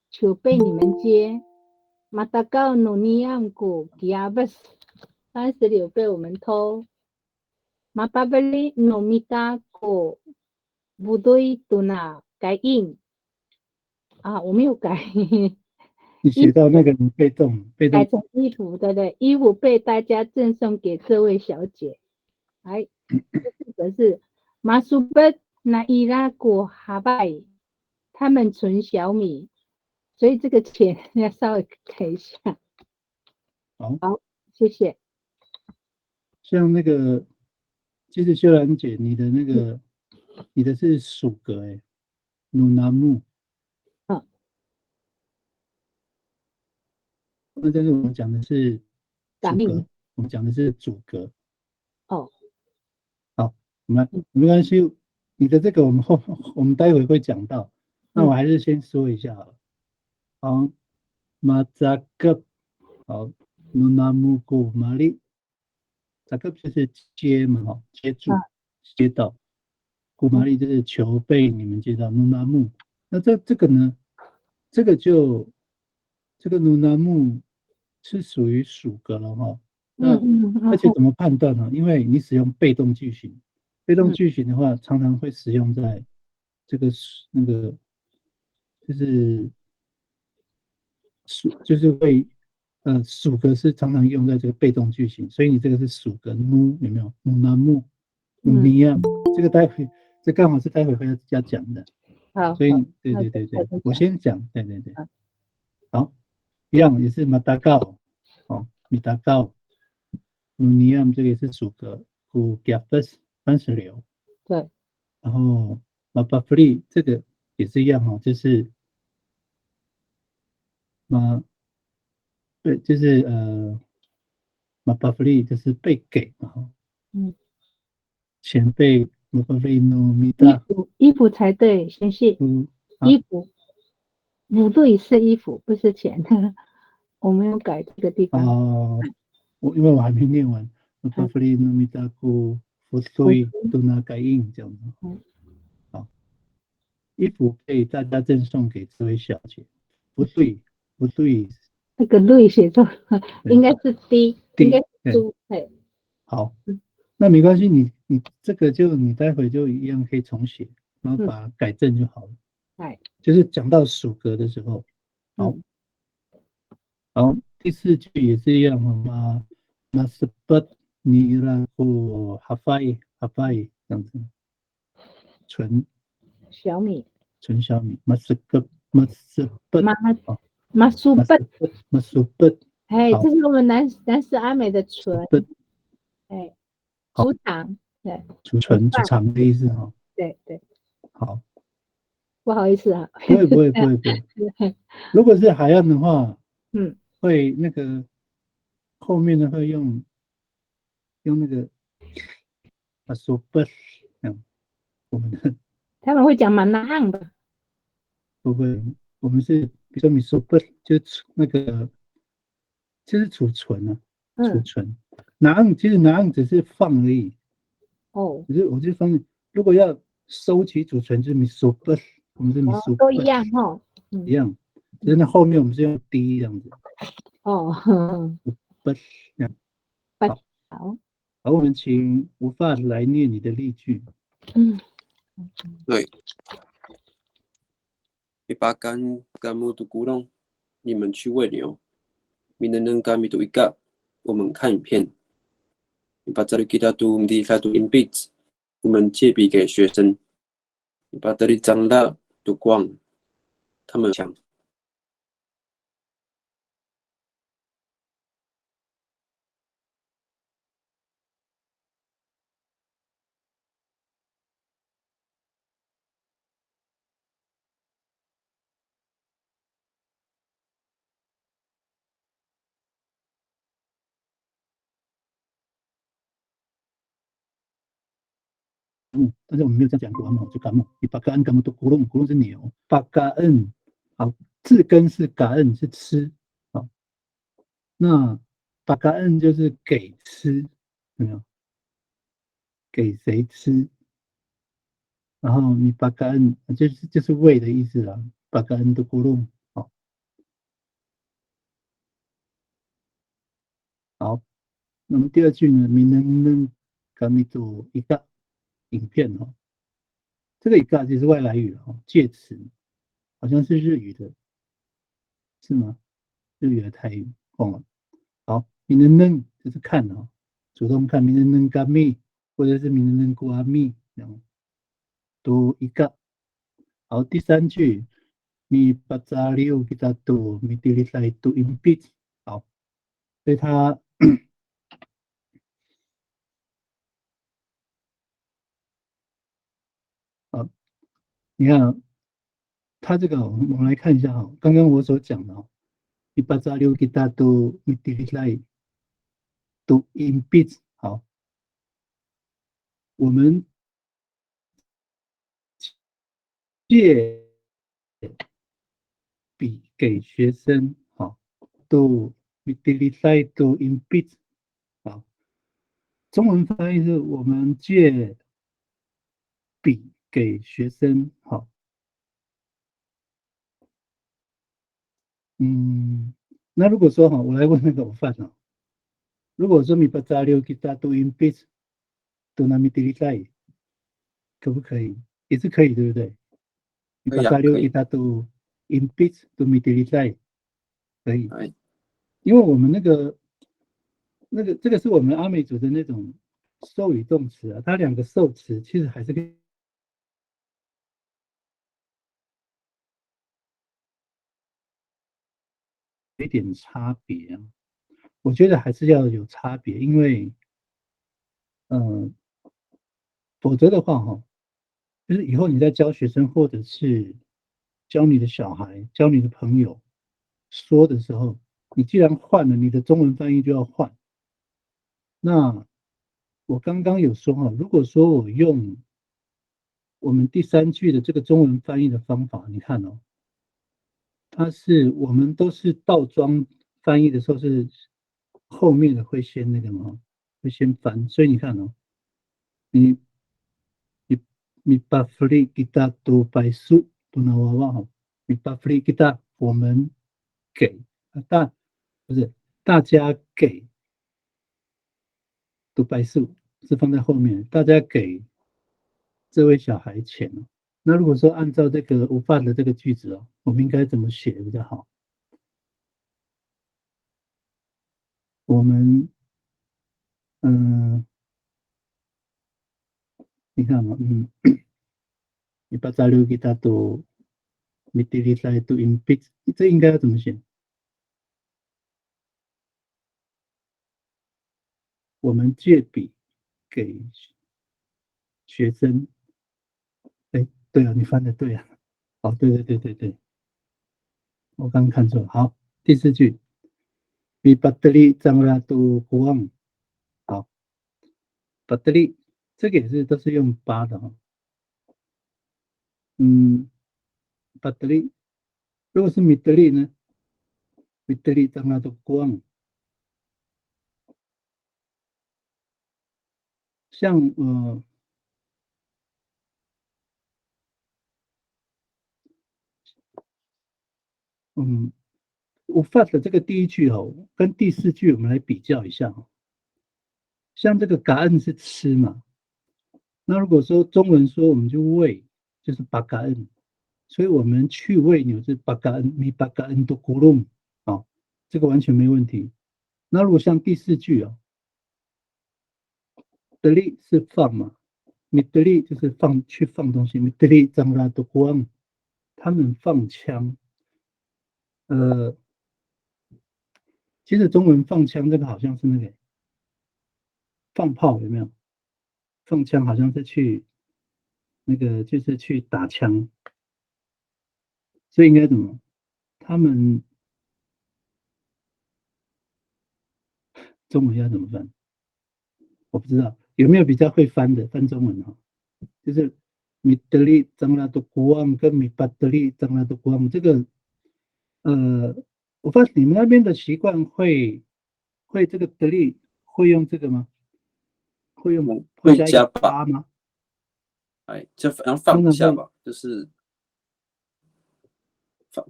就被你们接。Matakal no niang ko kiabas， 36被我们偷。Mapabali no mita ko budoi tuna 改印我没有改。你写到那个被动改成衣服，对不对？衣服被大家赠送给这位小姐。这4个是马苏贝那伊拉果哈拜，他们存小米，所以这个钱要稍微改一下。好，谢谢。像那个，其实秀兰姐，你的那个你的是属格哎，努南木。嗯。那但是我们讲的是打命主格，我们讲的是主格。哦。好，我们没关系，你的这个我们待会会讲到。那我还是先说一下好了。好，马扎格，好，努南木古马里，扎格就是接嘛，哈，接住，接到。古马里就是球被你们接到努南木。那这个呢？这个努南木是属于属格了哈。那而且怎么判断呢？因为你使用被动句型，被动句型的话，常常会使用在这个那个就是就是会属格是常常用在这个被动句型，所以你这个是属格努有没有？努南木努尼亚，这个待会这刚好是待会会要讲的。好，所以对，我先讲，对，好，一样也是马达高，哦，米达高，努尼亚这个也是属格，古加夫斯番石榴，对，然后马巴弗利这个也是一样哦，就是对，就是马巴弗利就是被给嘛，钱被马巴弗利努米达，衣服才对，先是衣服，母对是衣服，不是钱，我没有改这个地方。因为我还没念完，马巴弗利努米达古福瑞都拿改印这样子。好，衣服被大家赠送给这位小姐，不对，那个对写错，应该是 D， 应该是猪。好，那没关系，你这个你待会就一样可以重写，然后把它改正就好了。就是讲到属格的时候，好，然后第4句也是一样嘛，那是不尼拉古哈法伊这样子，纯小米，马斯不马苏不，哎，这是我们南斯阿美的纯，哎，储藏，对，储藏的意思哈。对，好，不好意思啊，不会。如果是海岸的话，会那个后面呢会用那个说不，我们的他们会讲蛮难的，不会，我们是比如说你说不就是那个就是储存啊，储存，其实拿只是放而已，只是我就放，如果要收集储存就是米说不，我们是米说都一样哈，一样，只是那后面我们是用 D 这样子，不这样。好，我们请吴发来念你的例句。对，Ipakan kamu tu kurung， 你们去喂牛。Mineneng kami tu ikat， 我们看影片。Ipatari kita tu di satu impit， 我们借笔给学生。Ipatari jangda tu光， 他们想。但是我们没有这样讲过嘛，就感冒。你把嘎恩干嘛都咕隆是牛，把嘎恩好，字根是嘎恩是吃，好，那把嘎恩就是给吃，有没有？给谁吃？然后你把嘎恩就是喂的意思啦，把嘎恩的咕隆，好，那么第2句呢，明能嘎米做一个影片哦。这个一个就是外来语哦，介词，好像是日语的，是吗？日语的台语，了。好，明能就是看哦，主动看明能嘎咪，或者是明能古阿咪，这样都一个。好，第3句，咪巴扎里乌吉达多咪迪里塞多因比，好，所以它你看啊，它这个我们来看一下哈，刚刚我所讲的Ipazalio kita tu mitilai tu impit 好，我们借笔给学生好，tu mitilai tu impit 好，中文翻译是我们借笔给学生好。那如果说哈，我来问那个我饭啊，如果说Ipazalio kita tu impit tu mitilai 可不可以？也是可以，对不对？可以啊，可 Ipazalio 以。 kita tu impit tu mitilai 可以，哎，因为我们这个是我们阿美族的那种授语动词啊，它两个受词其实还是跟有一点差别啊。我觉得还是要有差别，因为否则的话哈，就是以后你在教学生或者是教你的小孩、教你的朋友说的时候，你既然换了，你的中文翻译就要换。那我刚刚有说哈，如果说我用我们第3句的这个中文翻译的方法，你看哦，它是我们都是倒装翻译的时候是后面的会先那个嘛，会先翻，所以你看哦，你你把 free kita tu baisu tu nawawa 哈，你把 free kita 我们给不是大家给 tu baisu 是放在后面，大家给这位小孩钱哦。那如果说按照这个无饭的这个句子哦，我们应该怎么写比较好？我们你看嘛，你把杂留给他都 mitilai to impit， 这应该要怎么写？我们借笔给学生。哎，对啊，你翻的对啊。好，对，我刚刚看错了。好，第4句 mi battery 张拉都不忘。好 battery 这个也是都是用8的哈。battery 如果是 midly 呢 midly 张拉都不忘。像我发的这个第1句哦，跟第4句我们来比较一下哦。像这个感恩是吃嘛，那如果说中文说我们就喂，就是把感恩，所以我们去喂牛是把感恩，米把感恩都咕噜，好，这个完全没问题。那如果像第4句哦，的力是放嘛，米的力就是去放东西，米的力张拉都光，他们放枪，其实中文放枪这个好像是那个放炮有没有？放枪好像是去那个就是去打枪，所以应该怎么？他们中文要怎么翻？我不知道有没有比较会翻的翻中文哈？就是米德利张拉多国王跟米巴德利张拉多国王，这个我发现你们那边的习惯会这个德利会用这个吗？会加一个八吗？哎，就好像放下吧，就是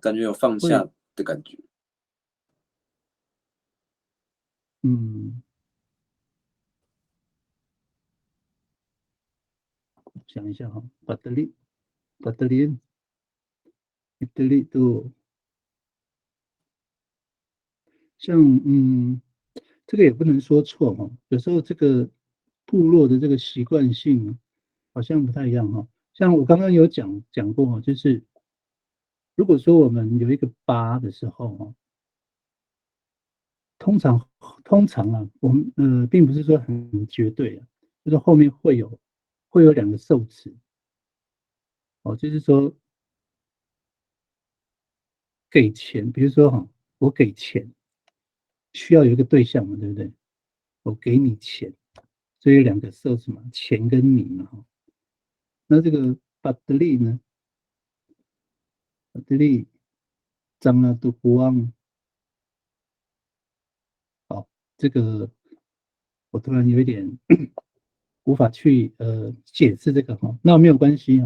感觉有放下的感觉。想一下哈，巴德利都像这个也不能说错哈，有时候这个部落的这个习惯性好像不太一样哈。像我刚刚有讲过，就是如果说我们有一个八的时候通常啊，我们并不是说很绝对啊，就是后面会有2个受词。就是说给钱，比如说我给钱需要有一个对象嘛，对不对？我给你钱，所以有两个受词嘛，钱跟你嘛那这个巴德利呢？巴德利张了都不忘。好，这个我突然有一点无法去解释这个那没有关系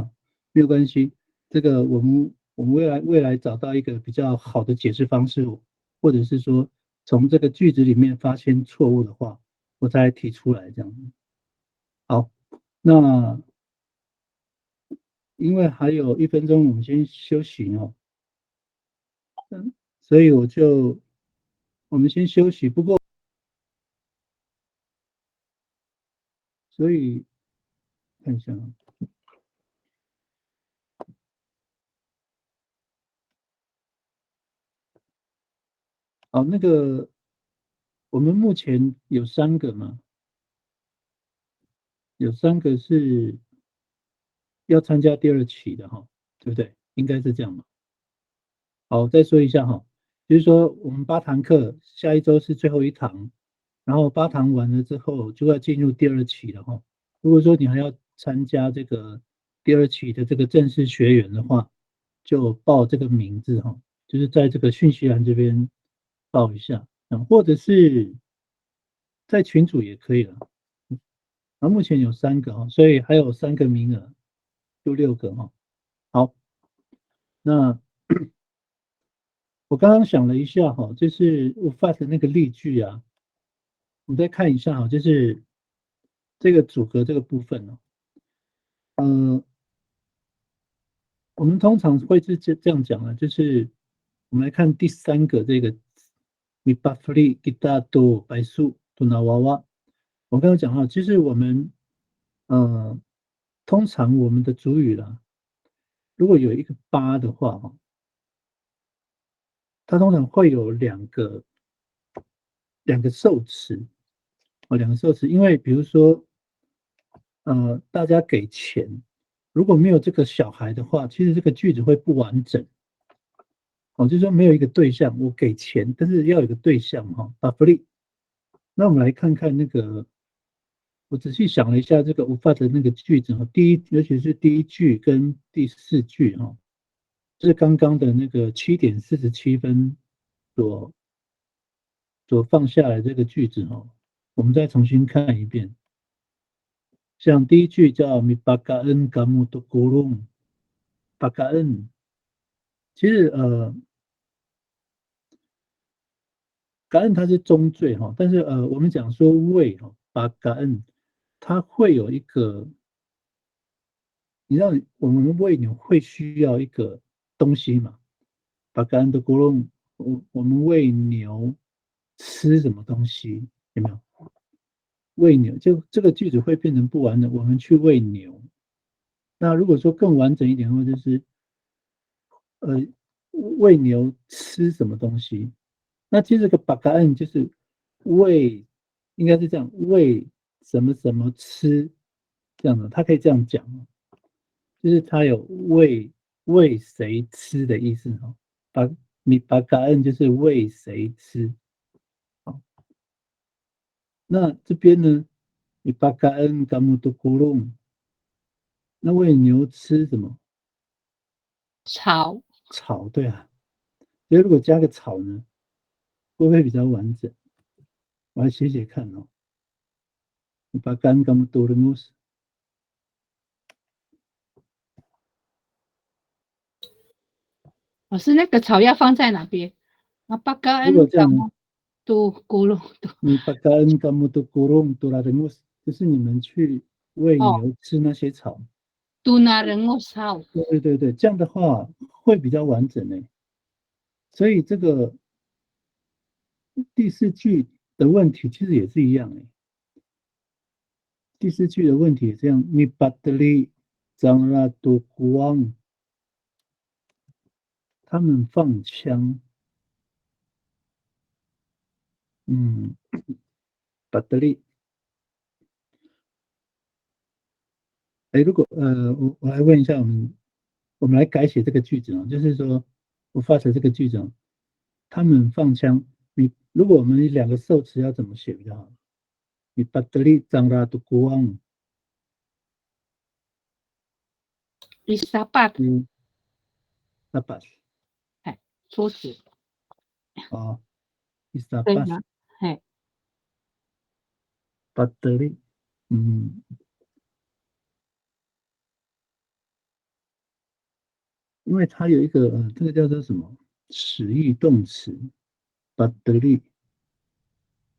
没有关系。这个我们未来找到一个比较好的解释方式，或者是说从这个句子里面发现错误的话，我再提出来这样。好，那因为还有1分钟，我们先休息所以我们先休息。不过，所以看一下好，那个我们目前有3个嘛，有3个是要参加第2期的对不对？应该是这样嘛。好，再说一下就是说我们8堂课，下一周是最后1堂，然后8堂完了之后就要进入第2期了如果说你还要参加这个第2期的这个正式学员的话，就报这个名字就是在这个讯息栏这边报一下，或者是在群组也可以了。然后目前有3个所以还有3个名额，就6个好，那我刚刚想了一下就是我发的那个例句啊，我们再看一下就是这个组合这个部分我们通常会是这样讲就是我们来看第3个这个 mi pa fli kita do 白树 do na 娃娃。我刚刚讲其实我们通常我们的主语啦，如果有一个8的话它通常会有2个受词2个受词，因为比如说大家给钱，如果没有这个小孩的话，其实这个句子会不完整就是说没有一个对象，我给钱，但是要有一个对象把福利。那我们来看看那个，我仔细想了一下这个无法的那个句子尤其是第1句跟第4句就是刚刚的那个7点47分所放下来这个句子我们再重新看一遍。像第1句叫 mi pagkaan kamu tu gulung pagkaan， 其实感恩它是中缀但是我们讲说为把感恩它会有一个，你知道我们喂牛会需要一个东西嘛？把感恩的咕隆，我们喂牛吃什么东西？有没有？喂牛就这个句子会变成不完整，我们去喂牛。那如果说更完整一点的话，就是喂牛吃什么东西？那其实这个把感恩就是喂，应该是这样，喂什么什么吃这样的，他可以这样讲就是他有喂谁吃的意思把感恩就是喂谁吃那这边呢，你把感恩干木都咕隆，那喂牛吃什么？草草，对啊，所以如果加个草呢，会不会比较完整？我来写写看你把感恩干木多的木斯。老师那个草要放在哪边？啊，巴嘎如果恩这样呢？都咕噜都你把感恩干木都咕隆多拉的木斯，就是你们去喂牛吃那些草。都那人我草。对，这样的话会比较完整所以这个第4句的问题其实也是一样第4句的问题也这样，你把德里张拉多光，他们放枪，把德里，如果我来问一下我们我们来改写这个句子啊，就是说我发成这个句子啊，他们放枪。如果我们两个受词要怎么写比较好？你把德利张拉的国王，伊莎巴特，那把哎，说辞，啊，伊莎巴对吗？嘿，把德利，因为它有一个这个叫做什么使役动词，把德利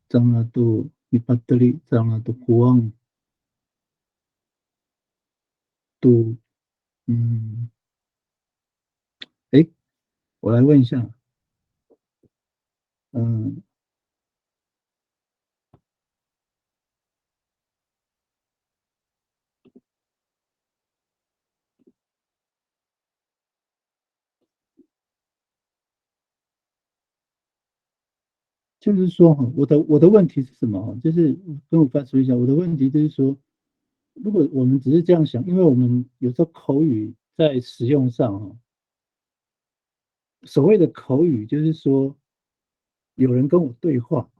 张拉都，你把德利张拉的国王都，哎，我来问一下，就是说哈，我的问题是什么哈？就是跟我发说一下，我的问题就是说，如果我们只是这样想，因为我们有时候口语在使用上哈，所谓的口语就是说，有人跟我对话，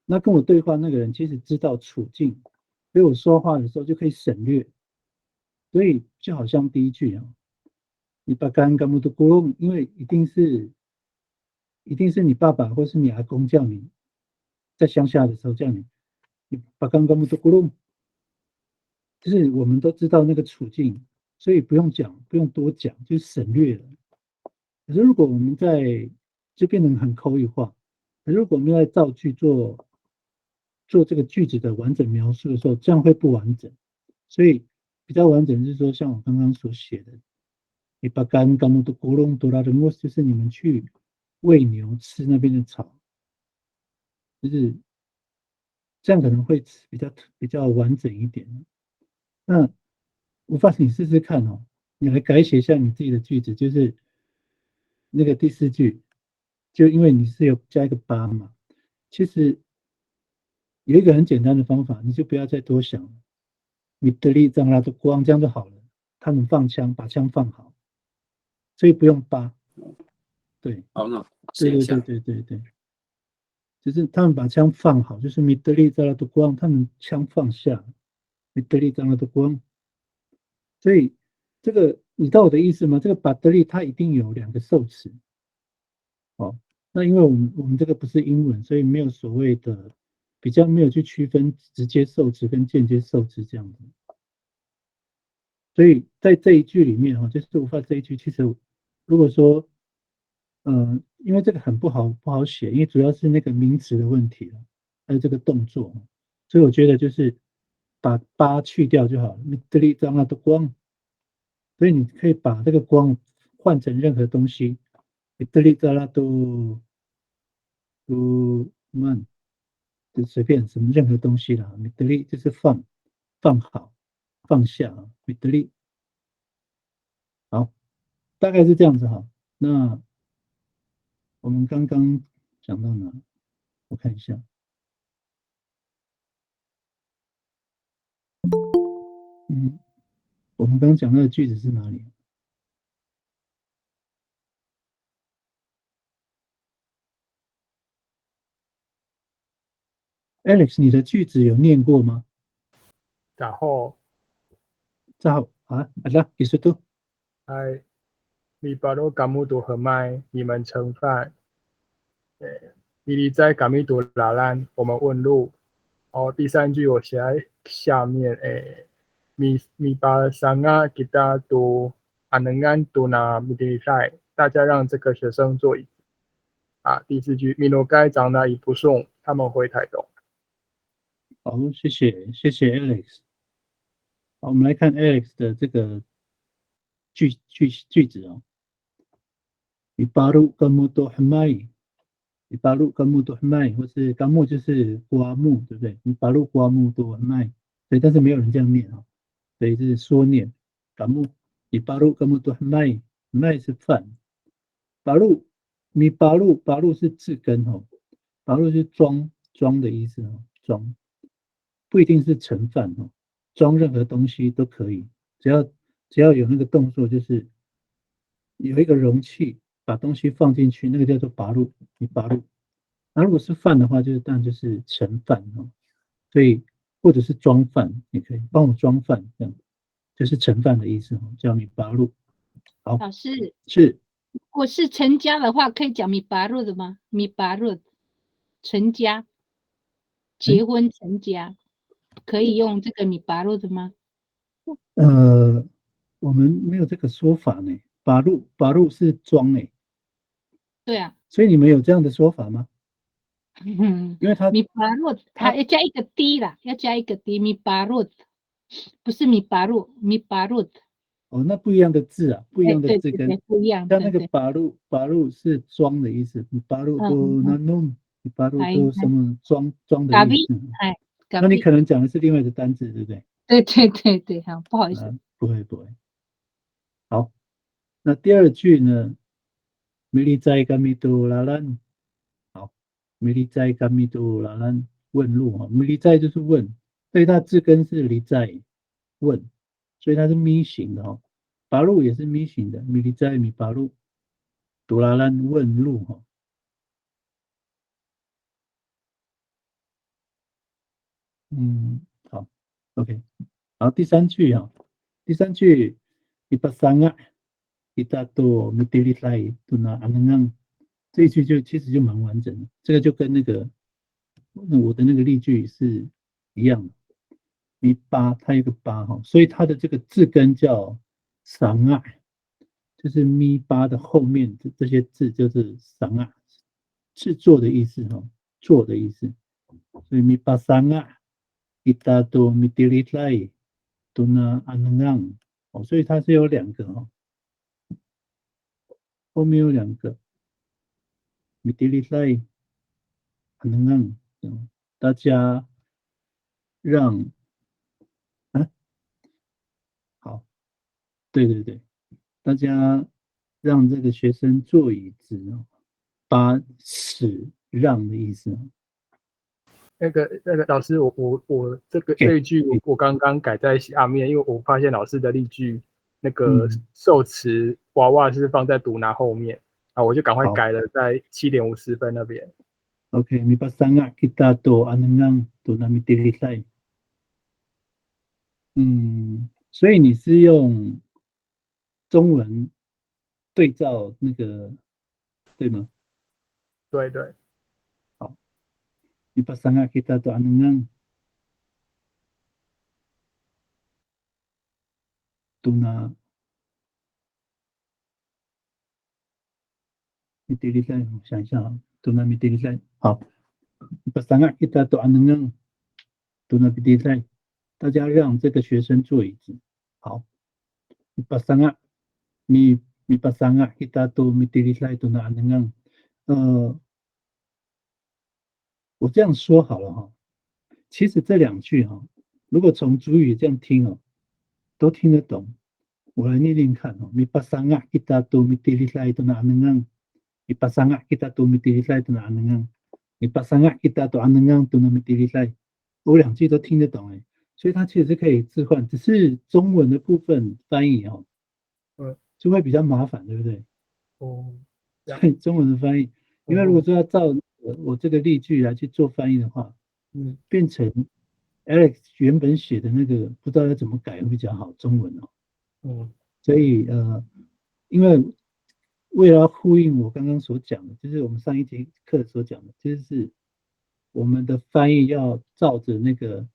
那跟我对话那个人其实知道处境，所以我说话的时候就可以省略。所以就好像第一句啊，你把干干木的咕隆，因为一定是你爸爸或是你阿公叫你，在乡下的时候叫你，你把干干木的咕隆，就是我们都知道那个处境，所以不用讲，不用多讲，就省略了。可是如果我们就变成很口语化，可是如果我们在造句做这个句子的完整描述的时候，这样会不完整。所以比较完整是说，像我刚刚所写的，你把干干木的咕隆多拉的莫，就是你们去喂牛吃那边的草，就是这样可能会比较完整一点。那我发现你试试看哦，你来改写一下你自己的句子，就是那个第四句，就因为你是有加一个八嘛，其实有一个很简单的方法，你就不要再多想了，你的力让它的光这样就好了。他们放枪，把枪放好，所以不用八。对，好，那对对试一下对。对对，就是他们把枪放好，就是米德利在那的光，他们枪放下，米德利在那的光。所以这个你知道我的意思吗？这个把德利它一定有两个受词。哦，那因为我们这个不是英文，所以没有所谓的比较没有去区分直接受词跟间接受词这样子。所以在这一句里面哈，就是无法这一句，其实如果说因为这个很不好写，因为主要是那个名词的问题了，还有这个动作，所以我觉得就是把八去掉就好了。米德利张拉的光，所以你可以把这个光换成任何东西，米德利张拉都慢，就随便什么任何东西啦。米德利就是放好放下啊，米德利好，大概是这样子哈。那我们刚刚讲到哪？我看一下。我们刚刚讲到的句子是哪里？Alex，你的句子有念过吗？然后正好啊，好了，你说都。嗨，米巴罗嘎木多和麦，你们盛饭。米利在嘎米多拉兰，我们问路。第三句我写在下面，米巴桑啊吉达多阿能安多拿米迪赛，大家让这个学生坐椅子。第四句米诺盖长大已不送，他们回台东。好，谢谢 Alex。好，我们来看 Alex 的这个句子哦。米巴鲁甘木多很麦，米巴鲁甘木多很麦，或是甘木就是瓜木，对不对？米巴鲁瓜木多很麦，对，但是没有人这样念啊，所以这是说念。甘木，米巴鲁甘木多很麦，麦是饭，巴鲁巴路是字根哦，巴路是装的意思哦，装不一定是盛饭哦，装任何东西都可以，只只要有那个动作，就是有一个容器把东西放进去，那个叫做拔入，你拔入。那如果是饭的话，当然就是盛饭哦。所以或者是装饭，你可以帮我装饭，这样就是盛饭的意思哦，叫米拔入。好，老师，是如果是成家的话，可以讲米巴入的吗？米巴入，成家，结婚成家，可以用这个米巴入的吗？我们没有这个说法呢。拔入是装哎，对啊，所以你们有这样的说法吗？因为米巴入，它它要加一个 d 啦，要加一个 d，米巴入，不是米巴入，米巴入。哦，那不一样的字啊，不一样的字根。对，不一样。像那个对，拔入是装的意思，拔入都那弄，拔入哎都什么装的咖啡，意思。哎，那你可能讲的是另外的单字，对不对？对，好，不好意思。不会。好，那第二句呢？米利在甘米多拉兰。好，米利在甘米多拉兰问路哈，米利在就是问，所以它字根是离在问，所以它是咪形的哈。拔路也是咪形的，米利在米拔路，多拉兰问路哈。好 ，OK。好，第三句哈，ipasanga kita to mitilitlay to na angang，这一句其实就蛮完整的，这个就跟那个我的那个例句是一样的。咪八它有个八哈，所以它的这个字根叫桑啊，就是咪八的后面这些字就是桑啊，是做的意思哈，做的意思。所以咪八桑啊，kita to mitilitlay to na angang，哦，所以它是有两个哈，后面有两个 mitilitlay angang，大家让啊，好，对，大家让这个学生坐椅子哦，把使让的意思哦。那个老师，我这一句我刚刚改在下面，因为我发现老师的例句那个受词娃娃是放在读拿后面啊，我就赶快改了在7:50那边。OK，你把三个 kita to anang to na mitilitlay。所以你是用中文对照那个，对吗？对。好，你把三个 kita to anang to na mitilitlay，我想一下啊 ，to na mitilitlay。好，你把三个 kita to anang to na mitilitlay，大家让这个学生坐椅子。好，你把三个你把三个 kita to mitilitlay to na anang。我这样说好了哈，其实这两句哈，如果从主语这样听哦，都听得懂。我来念念看哦，米巴桑啊，kita to mitilitlay to na anang，米巴桑啊，kita to mitilitlay to na anang，米巴桑啊，kita to anang to na mitilitlay，我两句都听得懂哎，所以它其实是可以置换，只是中文的部分翻译哦，就会比较麻烦，对不对？中文的翻译，因为如果说要照我这个例句来去做翻译的话，变成 Alex 原本写的那个不知道要怎么改会比较好，中文哦。所以因为为了呼应我刚刚所讲的，就是我们上一节课所讲的，就是我们的翻译要照着那个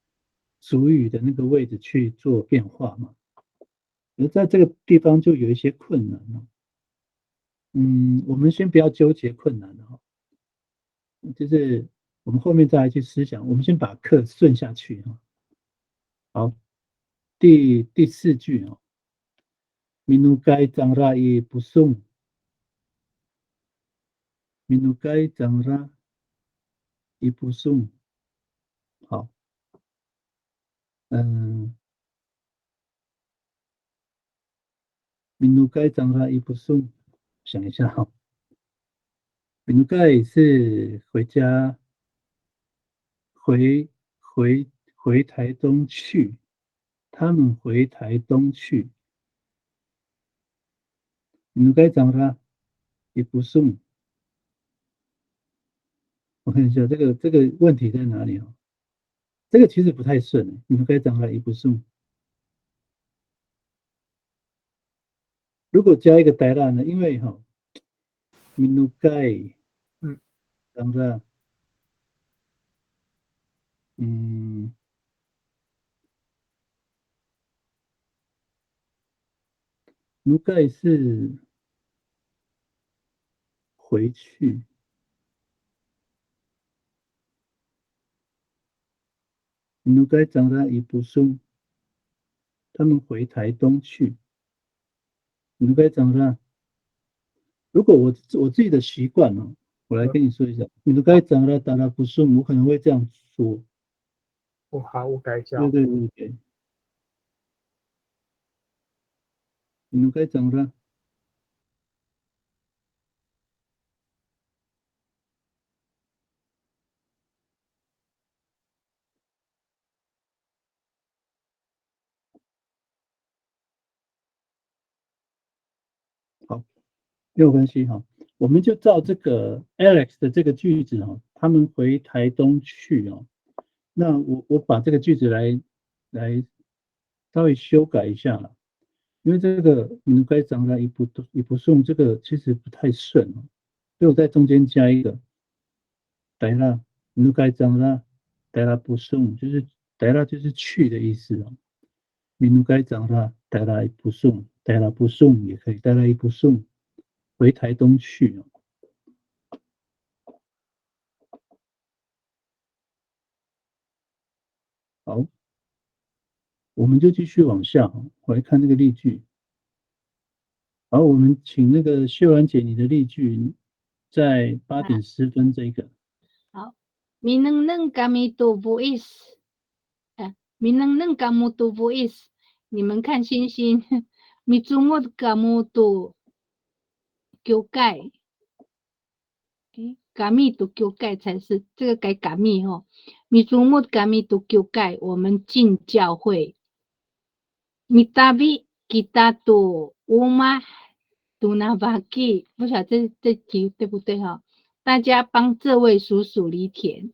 主语的那个位置去做变化嘛，而在这个地方就有一些困难了。我们先不要纠结困难哈，就是我们后面再来去思想，我们先把课顺下去哈。好，第四句哦，Minukai Zangra i Pusung，Minukai Zangra i Pusung。好，Minukai Zangra i Pusung，想一下哈，Minukai 是回家，回台东去，他们回台东去。Minukai Zangla Ibusum。我看一下这个问题在哪里啊？这个其实不太顺，Minukai Zangla Ibusum。如果加一个代拉呢？因为Minukai Zangla，Minukai 是回去。Minukai Zangla Ibusum，他们回台东去。Minukai Zangla，如果我自己的习惯哦，我来跟你说一下，Minukai Zangla Dala Busum，我可能会这样说。好，我改一下。对。Minukai Zangla。好，没有关系哈，我们就照这个 Alex 的这个句子哈，他们回台东去哦。那我把这个句子来稍微修改一下了，因为这个该长在一不送，这个其实不太顺哦，所以我在中间加一个带啦，该长啦，带啦不送，就是带啦就是去的意思哦。该长啦，带啦不送，带啦不送也可以，带啦一不送。回台东去。好，我们就继续往下，我来看那个例句。好，我们请那个秀兰姐，你的例句在8点10分这个。好，Mineng kami tubuis，Mineng kamu tubuis，你们看星星，Mizumut kamu tu kyo gai。嘎密读 Q 盖才是这个改嘎密哦，米祖木嘎密读 Q 盖，我们进教会。米达比吉达读乌马读那巴基，不晓得这题对不对哈？大家帮这位叔叔犁田。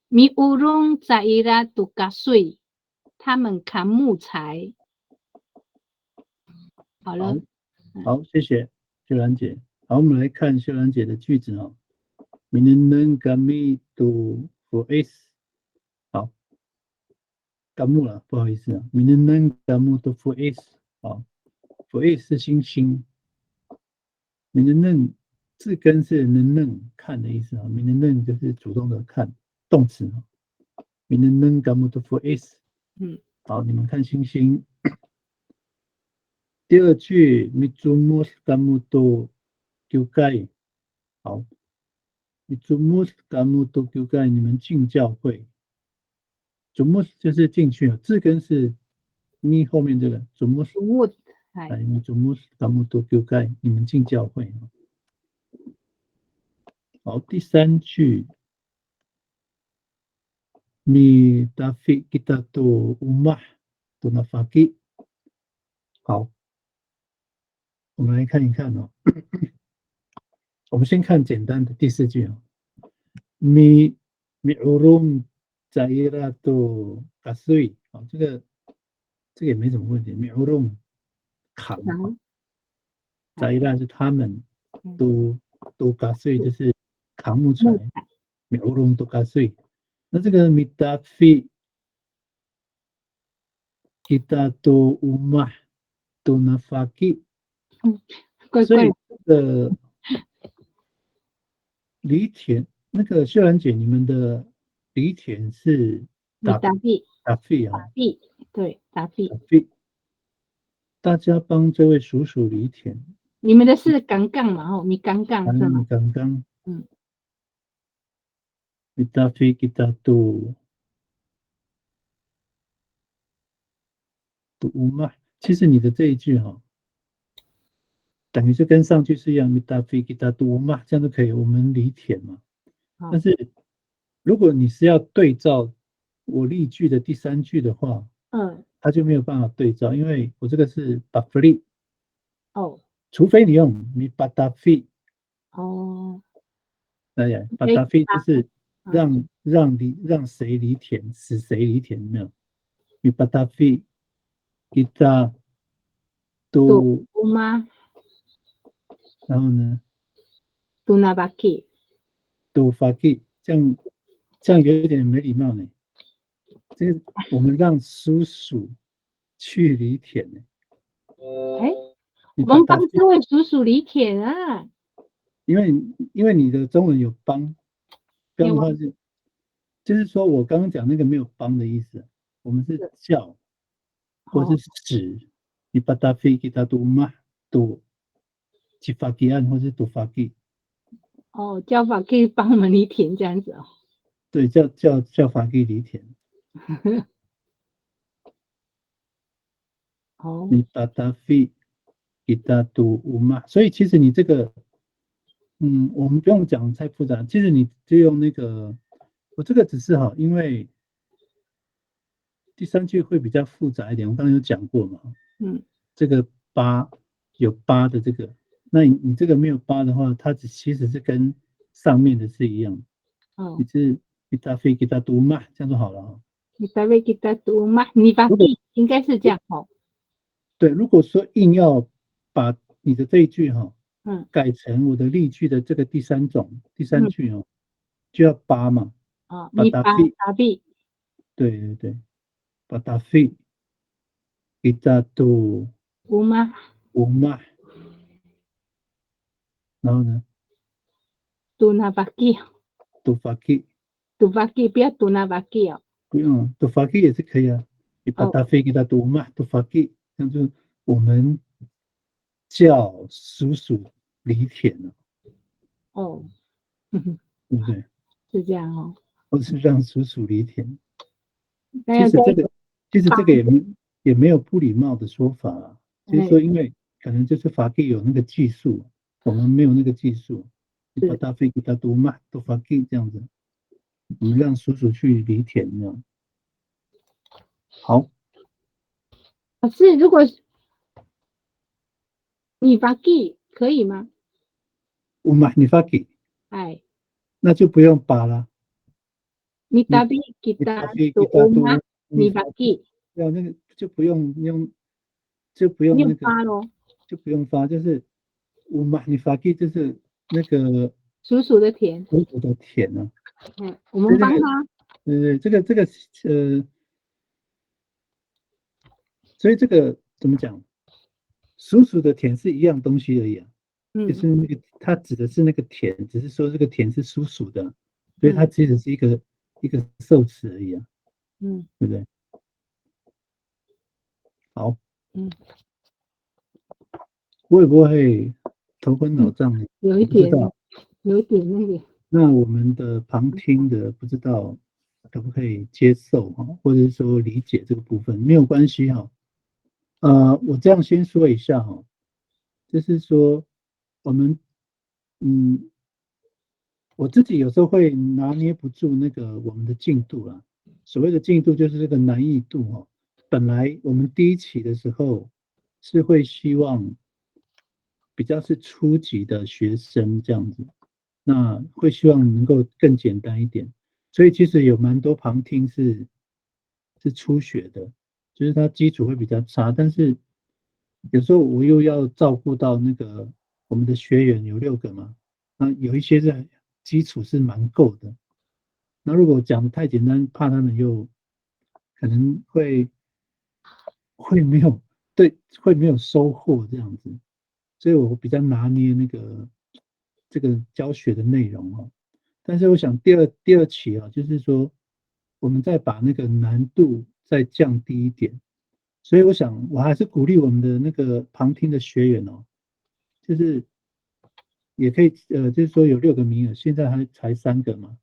米乌隆在伊拉读嘎水，他们砍木材。好了，好，谢谢秀兰姐。好，我们来看秀兰姐的句子哦。Mineng kami tu fuis， 好，干木了，不好意思啊。Mineng kamu tu fuis， 好 ，fuis 是星星。Mineng 字根是能看的意思啊。Mineng 就是主动的看，动词。Mineng kamu tu fuis， 好，你们看星星。第二句 Mitsumus kamu tu kyukai， 好。Mitsumus kamu tu kyukai， 你们进教会。Zumus 就是进去，字根是咪后面这个 Zumus， Mitsumus kamu tu kyukai， 你们进教会。好，第三句 Mi David kita tu umah tu nafaki， 好，我们来看一看哦。我们先看简单的第4句哦。Mi urung zaira tu kasui， 好，这个也没什么问题。Mi urung 扛，zaira 是他们，tu kasui 就是扛木材。Mi urung tu kasui， 那这个 Mi David kita tu umah tu nafaki， 所以这个犁田，那个秀兰姐，你们的犁田是打币啊？对，打币。大家帮这位叔叔犁田。你们的是杠杠嘛？哦，你杠杠是吗？杠杠。你打币给他读嘛？其实你的这一句哈，等于是跟上句是一样，你打币给他读嘛，这样就可以，我们犁田嘛。但是如果你是要对照我例句的第3句的话，它就没有办法对照，因为我这个是 bafli，除非你用米巴达费，哦，巴达费就是嗯让谁犁田，使谁犁田，有没有？米巴达费，吉达杜都，吗？然后呢，杜那巴基，都发给，这样有一点没礼貌呢。这个我们让叔叔去犁田呢。哎，你我们帮巴达费，这位叔叔犁田啊，因为你的中文有帮，帮的话有就是说我刚刚讲那个没有帮的意思，我们是叫或是使。你巴达费给他读嘛，读去发给案或是读发给，哦，叫法可以帮我们犁田这样子哦。对，叫发给犁田。哦，你巴达费给他读嘛，所以其实你这个。我们不用讲太复杂，其实你就用那个，我这个只是哈，因为第三句会比较复杂一点，我刚刚有讲过嘛，嗯，这个八有八的这个，那你这个没有八的话，它其实是跟上面的是一样，哦你，是给它飞给它读嘛，这样就好了哈。你稍微给他读嘛，你把如果地应该是这样哦。对，如果说硬要把你的这一句哈嗯改成我的例句的这个第三嗯，句哦，就要八嘛，哦，把你把它飞，打币对对对。把它费给它读读吗？嘛，然后呢，读那把基，读发给读把基，不要读那把基哦。不用，读发给也是可以啊。你把哦它费给它读嘛，读发给，这样就我们叫叔叔犁田了，哦，哼哼，对不对？是这样哦。或是让叔叔犁田。那要再其实这个帮，也没有不礼貌的说法啊，就是哎，说，因为可能就是法给有那个技术，我们没有那个技术。你把是它费给它读嘛，读发给这样子。我们让叔叔去犁田这样。好，可是如果你把基可以吗？我买你发给，哎，那就不用把了。你你打币给你他发给给他读吗？读，你把基要那个就不用用，就不用你有那个，发咯，就不用发，就是我买你发给就是那个叔叔的田，叔叔的田啊。嗯，我们帮他，这个所以这个怎么讲？叔叔的田是一样东西而已啊。就是嗯那个它指的是那个田，只是说这个田是叔叔的，所以它嗯其实是一个受词而已啊，嗯对不对？好，嗯，会不会头昏脑胀呢？有一点，我不知道。有一点那个，那我们的旁听的不知道可不可以接受哈，或者是说理解这个部分，没有关系哈。我这样先说一下哈，就是说我们嗯，我自己有时候会拿捏不住那个我们的进度啦。所谓的进度就是这个难易度哈。本来我们第一期的时候是会希望比较是初级的学生这样子，那会希望能够更简单一点。所以其实有蛮多旁听是初学的，就是它基础会比较差，但是有时候我又要照顾到那个我们的学员有6个嘛，那有一些是基础是蛮够的，那如果讲的太简单，怕他们又可能会没有对，会没有收获这样子，所以我比较拿捏那个这个教学的内容哦。但是我想第二期啊，就是说我们再把那个难度再降低一点，所以我想我还是鼓励我们的那个旁听的学员哦，就是也可以就是说有6个名额，现在还才3个嘛，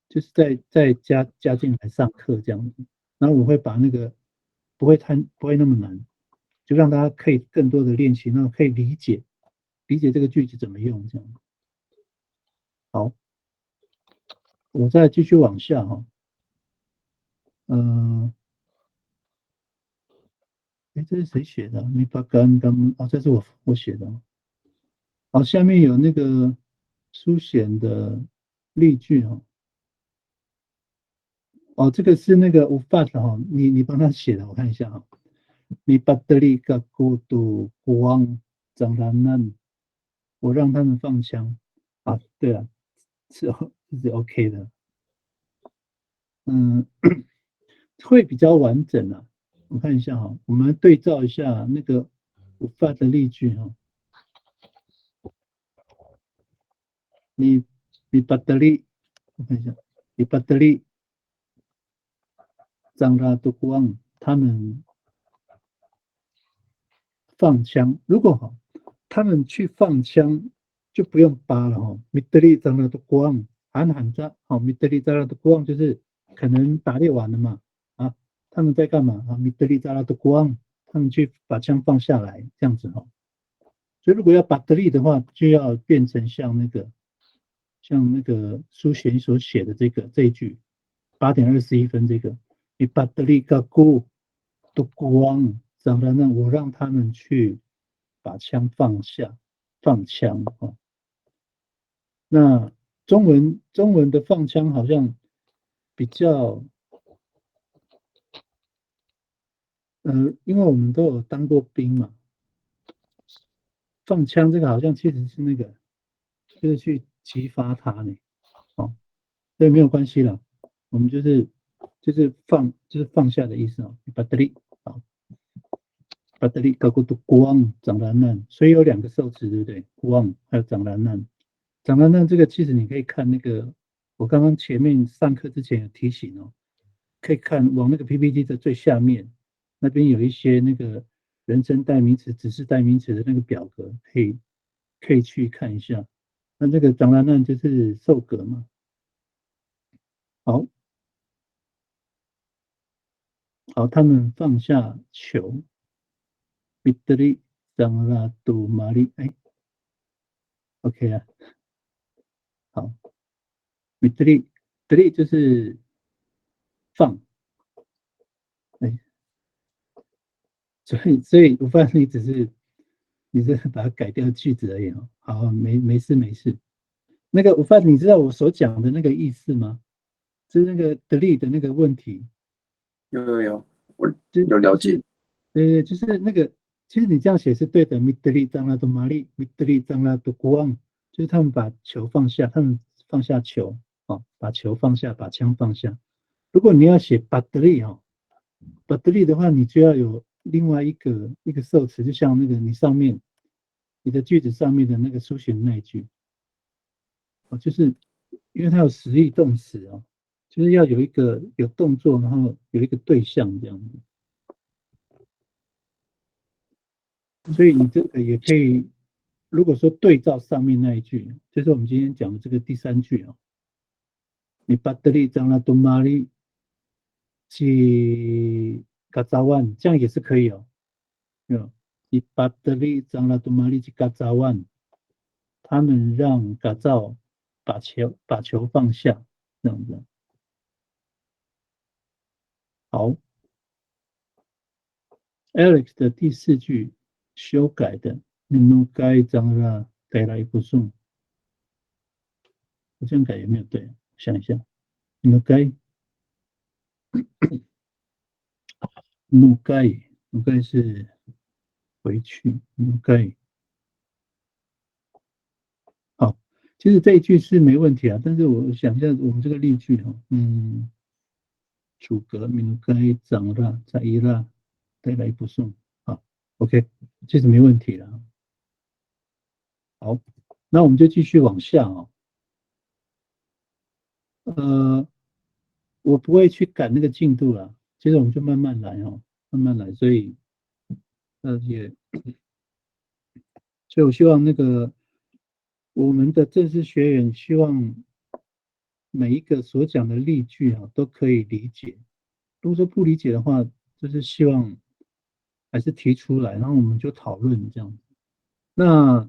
就是再加进来上课这样子，然后我会把那个不会那么难，就让大家可以更多的练习，然后可以理解这个句子怎么用这样。好，我再继续往下哈。这是谁写的？米巴干干哦，这是我写的。好，下面有那个书写的例句哦。哦，这个是那个无法的哈，你帮他写的，我看一下哈。米巴德利嘎古杜国王长兰难，我让他们放枪。啊，对了，这是 OK 的。会比较完整啊。我看一下哈，我们对照一下那个无法的例句哈。米巴德利，我看一下，米巴德利长拉杜国王他们放枪，如果哈他们去放枪，就不用扒了哈。米德利长拉杜国王喊着，好，米德利长拉杜国王就是可能打猎完了嘛，啊，他们在干嘛啊？米德利长拉杜国王他们去把枪放下来，这样子哈。所以如果要把德利的话，就要变成像那个苏贤所写的这一句8:21这个，你把德利嘎古都光长了呢，我让他们去把枪放下，放枪哦。那中文的放枪好像比较，因为我们都有当过兵嘛，放枪这个好像其实是那个，就是去激发他呢，哦，所以没有关系了，我们就是放下的意思哦，把德利好。巴德利高古都光长蓝难，所以有2个受词，对不对？光还有长蓝难。长蓝难这个其实你可以看那个，我刚刚前面上课之前有提醒哦，可以看往那个 PPT 的最下面，那边有一些那个人称代名词、指示代名词的那个表格，可以去看一下。那这个长蓝难就是受格嘛。好，他们放下球。米德利长拉杜玛丽，OK 啊，好，米德利就是放，所以我发现你只是把它改掉句子而已哦。好，没事。那个我发现你知道我所讲的那个意思吗？就是那个德利的那个问题。有，我有了解。对，就是那个，其实你这样写是对的。米德利张拉多玛丽，米德利张拉多国王，就是他们把球放下，他们放下球，把球放下，把枪放下。如果你要写巴德利巴德利的话，你就要有另外一个受词，就像那个你的句子上面的那个书写的那一句，就是因为它有实义动词就是要有动作，然后有一个对象这样子。所以你这个也可以，如果说对照上面那一句，就是我们今天讲的这个第3句你巴德利张拉多玛丽去嘎扎万，这样也是可以你巴德利张拉多玛丽去嘎扎万，他们让嘎扎把球放下，这样子。好 ，Alex 的第4句修改的。努该张拉改来不送，我这样改有没有对？想一下，努该是回去，努该。好，其实这一句是没问题啊，但是我想一下我们这个例句主格努该张拉在伊拉带来不送，好 ，OK， 其实没问题了。好，那我们就继续往下我不会去赶那个进度了，其实我们就慢慢来慢慢来，所以我希望那个我们的正式学员希望每一个所讲的例句都可以理解，如果说不理解的话，就是希望还是提出来，然后我们就讨论这样子。那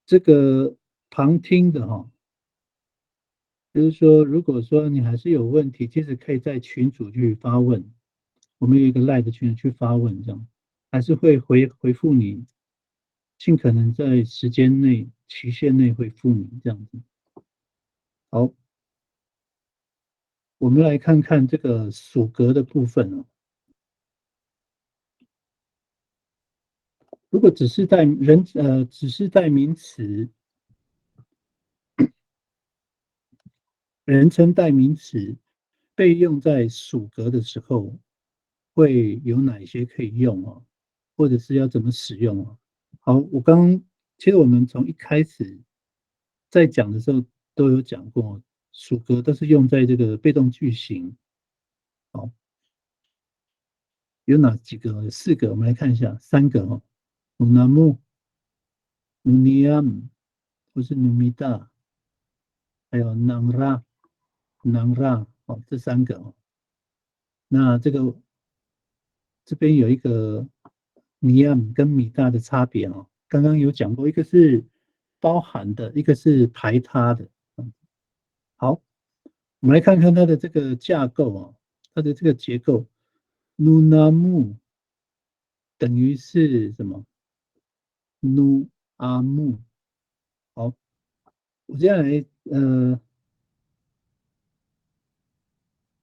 这个旁听的就是说，如果说你还是有问题，其实可以在群组去发问，我们有一个赖的群去发问，这样还是会回复你，尽可能在时间内期限内回复你这样子。好，我们来看看这个属格的部分哦。如果只是带只是带名词，人称代名词被用在属格的时候，会有哪些可以用哦？或者是要怎么使用哦？好，其实我们从一开始在讲的时候都有讲过，属格都是用在这个被动句型。好，有哪几个？有4个，我们来看一下，3个哦。Nunamu、Nuniam 或是 Numida， 还有 Nangra、哦，这3个哦。那这边有一个 Niam 跟米大的差别哦，刚刚有讲过，一个是包含的，一个是排他的。好，我们来看看它的这个架构哦，它的这个结构 ，Nunamu 等于是什么 ？Nuamu。好，我接下来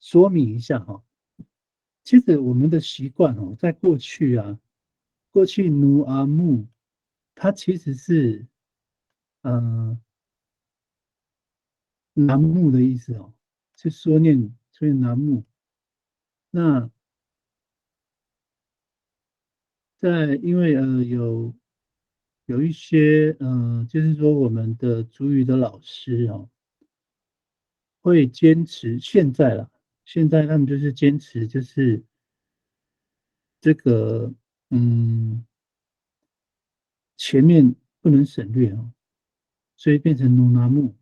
说明一下哈。其实我们的习惯哦，在过去Nuamu 它其实是南木的意思哦，是说念南木。那因为有一些就是说我们的族语的老师哦，会坚持现在他们就是坚持就是这个前面不能省略哦，所以变成努拿木。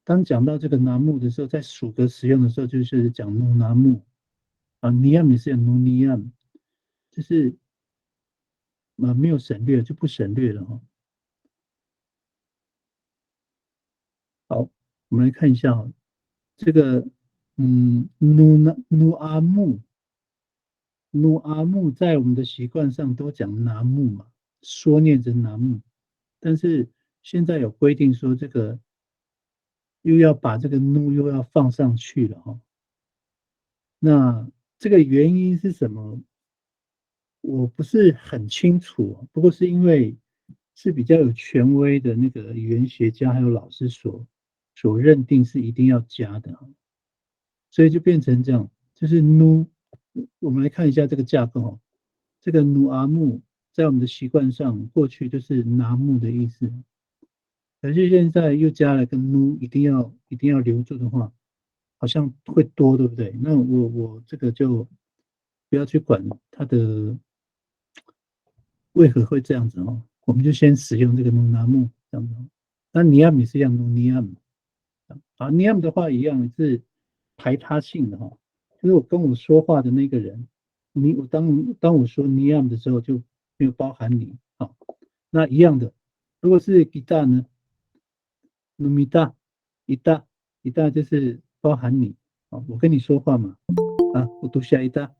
当讲到这个拿木的时候，在属格使用的时候，就是讲努拿木啊，尼亚也是有努尼亚，就是没有省略就不省略了哈。好，我们来看一下哈，这个努阿木在我们的习惯上都讲拿木嘛，说念成拿木，但是现在有规定说这个又要把这个努又要放上去了哈。那这个原因是什么？我不是很清楚，不过是因为是比较有权威的那个语言学家还有老师所认定是一定要加的，所以就变成这样，就是努，我们来看一下这个架构，这个努阿木在我们的习惯上，过去就是拿木的意思，可是现在又加了个努，一定要留住的话，好像会多，对不对？那我这个就不要去管它的为何会这样子哦，我们就先使用这个努拿木这样子。那尼亚米是一样，努尼亚姆啊，尼亚姆的话一样是排他性的哈，就是我跟我说话的那个人，当我说尼亚姆的时候，就没有包含你啊。那一样的，如果是吉大呢，努米大，一大就是包含你啊，我跟你说话嘛啊，我读下一大，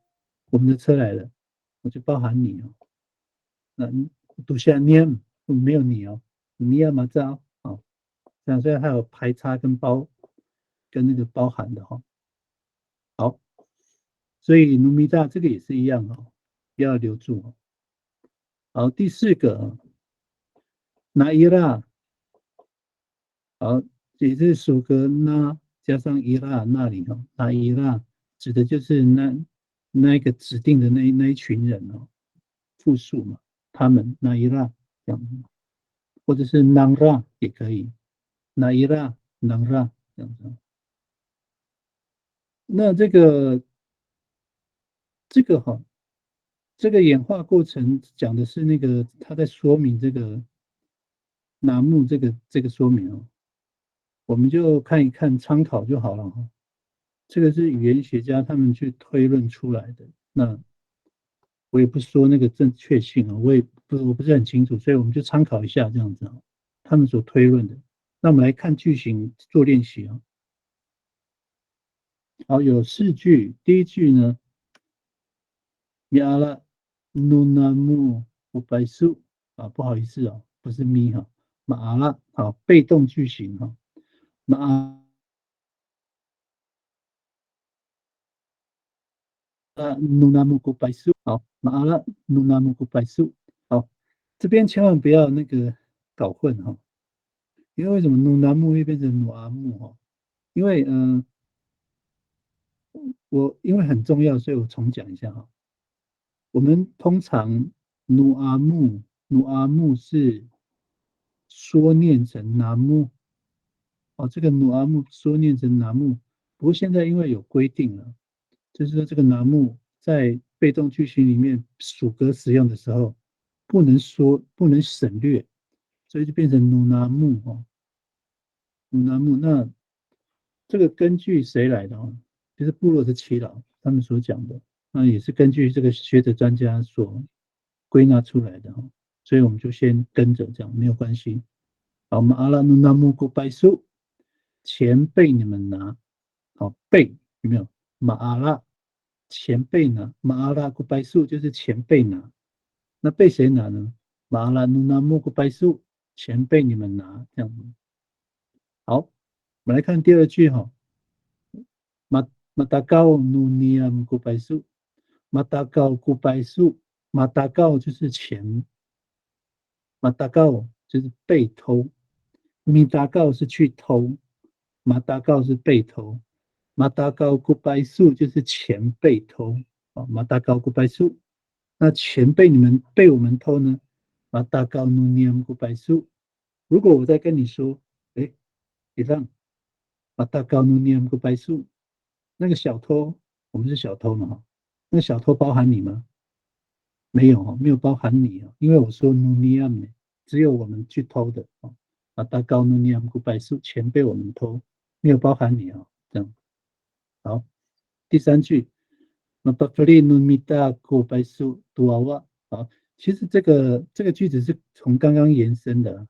我们的车来了，我就包含你哦。那读下念没有你哦，你要嘛糟啊，这样所以还有排插跟那个包含的哈。好，所以努米大这个也是一样哦，要留住哦。好，第4个那伊拉，好，也是属格那加上伊拉那里哦，那伊拉指的就是那一个指定的那一群人哦，复数嘛。他们那伊拉这样，或者是南拉也可以，那伊拉南拉这样子。那这个哈，这个演化过程讲的是那个他在说明这个拿木这个说明哦，我们就看一看参考就好了哈。这个是语言学家他们去推论出来的，那我也不说那个正确性啊，我不是很清楚，所以我们就参考一下这样子啊，他们所推论的。那我们来看句型做练习啊。好，有4句，第一句呢，米阿拉努纳木乌白树啊，不好意思哦，不是咪哈，马阿拉好，被动句型哈，马阿拉努纳木古白树，好，马阿拉努纳木古白树，好，这边千万不要那个搞混哈，因为为什么努纳木会变成努阿木哈？因为因为很重要，所以我重讲一下哈。我们通常努阿木是缩念成南木，哦，这个努阿木缩念成南木。不过现在因为有规定了，就是说这个南木在被动句型里面属格使用的时候，不能省略，所以就变成努南木哦，努南木。那这个根据谁来的哦？就是部落的耆老他们所讲的，那也是根据这个学者专家所归纳出来的哈，所以我们就先跟着这样，没有关系。好，马阿拉努纳木古拜树，钱被你们拿，好被有没有？马阿拉钱被拿，马阿拉古拜树就是钱被拿，那被谁拿呢？马阿拉努纳木古拜树，钱被你们拿，这样子。好，我们来看第2句哈。Matakaw nuniam kupaisu， matakaw kupaisu， matakaw 就是钱 ，matakaw 就是被偷 ，mitakaw 是去偷 ，matakaw 是被偷 ，matakaw kupaisu 就是钱被偷，啊 ，matakaw kupaisu， 那钱被我们偷呢 ，matakaw nuniam kupaisu， 如果我再跟你说，哎，你让 matakaw nuniam kupaisu。那个小偷，我们是小偷嘛？那个小偷包含你吗？没有，没有包含你啊，因为我说努尼亚美，只有我们去偷的啊。大高努尼亚古百数钱被我们偷，没有包含你啊。这样好，第3句，那巴弗利努米达古百数杜娃娃好，其实这个句子是从刚刚延伸的，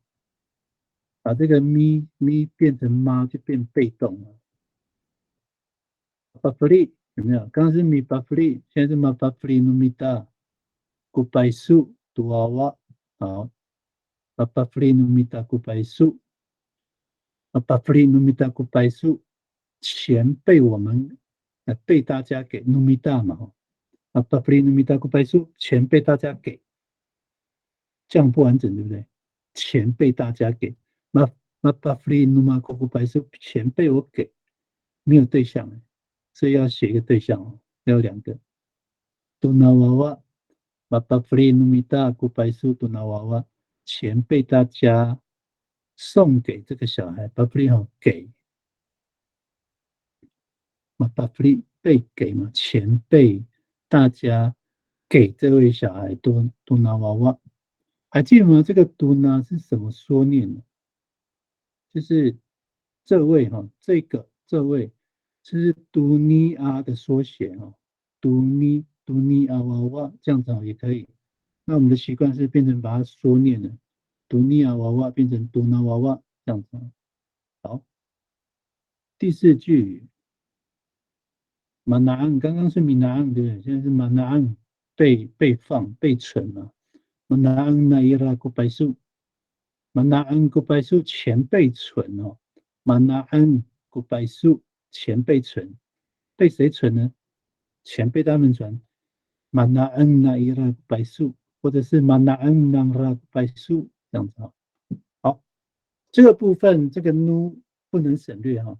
把这个咪变成妈就变被动了。巴弗利有没有？刚刚是米巴弗利，现在是马巴弗利努米达古百数杜娃娃。好，马巴弗利努米达古百数，马巴弗利努米达古百数，钱被我们被大家给努米达嘛？马巴弗利努米达古百数，钱被大家给，这样不完整对不对？钱被大家给，马巴弗利努马古百数，钱被我给，没有对象哎。所以要写一个对象哦，要有2个。杜纳娃娃，马巴弗利努米达古白苏杜纳娃娃，钱被大家送给这个小孩，巴弗利好给，马巴弗利被给嘛，钱被大家给这位小孩杜纳娃娃，还记得吗？这个杜纳是什么说念呢？就是这位哈，这位。是杜尼阿的缩写哈，杜尼阿娃娃这样子也可以。那我们的习惯是变成把它缩念了，杜尼阿娃娃变成杜纳娃娃这样子。好，第4句，马拿安刚刚是米拿安对不对？现在是马拿安被放被存了。马拿安那伊拉古白树，马拿安古白树钱被存哦，马拿安古白树。钱被存，被谁存呢？钱被他们存。马纳恩那伊拉白树，或者是马纳恩那拉白树这样子哈。好，这个部分这个努不能省略哈。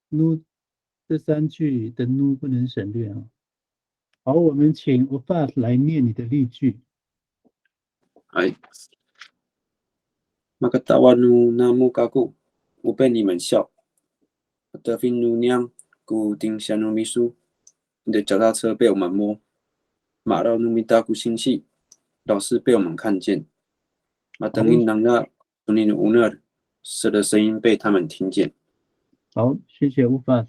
努这3句的努不能省略哈。好，我们请乌法来念你的例句。哎，马格达瓦努那木嘎古，我被你们笑。德菲努娘古丁夏努米苏，你的脚踏车被我们摸，马到努米达古sinh气，老师被我们看见，马等因当那努尼乌那蛇的声音被他们听见。好，谢谢乌法。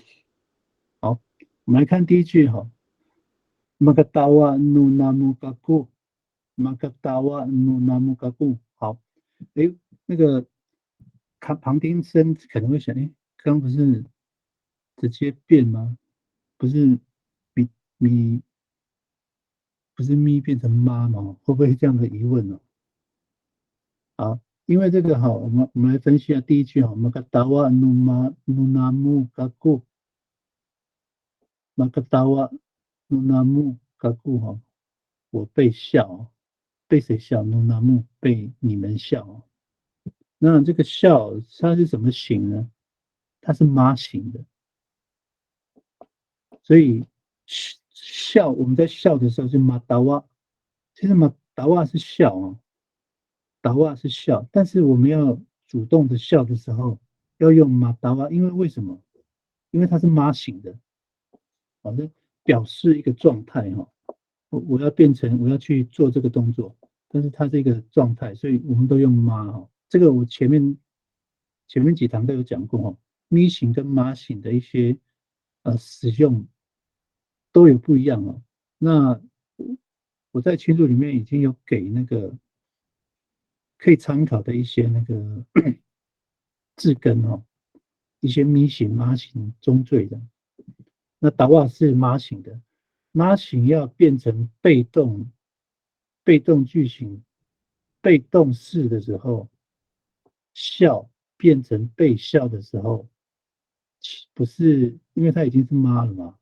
好，我们来看第1句哈。马格达瓦努那木嘎古，马格达瓦努那木嘎古。好，那个旁听生可能会想，刚不是直接变吗？不是咪不是咪变成妈吗？会不会这样的疑问呢？好，因为这个哈，我们来分析一下第一句哈，马卡达瓦努纳木嘎固，马卡达瓦努纳木嘎固哈，我被笑，被谁笑？努纳木被你们笑。那这个笑它是什么形呢？它是妈形的，所以笑我们在笑的时候是马达瓦，其实马达瓦是笑啊，达瓦是笑，但是我们要主动的笑的时候要用马达瓦，因为为什么？因为它是妈形的，好的，表示一个状态哈。我要变成我要去做这个动作，但是它是一个状态，所以我们都用妈哈。这个我前面几堂都有讲过哈，咪型跟妈型的一些使用都有不一样哦。那我在群组里面已经有给那个可以参考的一些那个字根哦，一些咪型、妈型、中缀的。那达瓦是妈型的，妈型要变成被动句型、被动式的时候，笑变成被笑的时候，不是因为它已经是妈了嘛，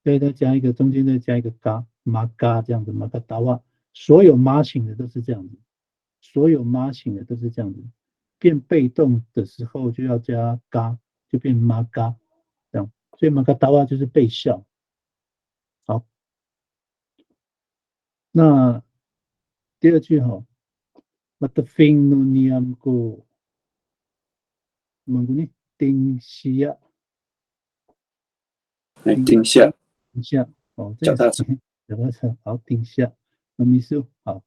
所以再加一个中间再加一个嘎妈嘎这样子，妈嘎达瓦，所有妈型的都是这样子，所有妈型的都是这样子，变被动的时候就要加嘎，就变妈嘎这样，所以妈嘎达瓦就是被笑。好，那第二句哈，matafing nuniam ko menguni定下，定下，定下哦，这脚踏车，脚踏车好定下，那秘书好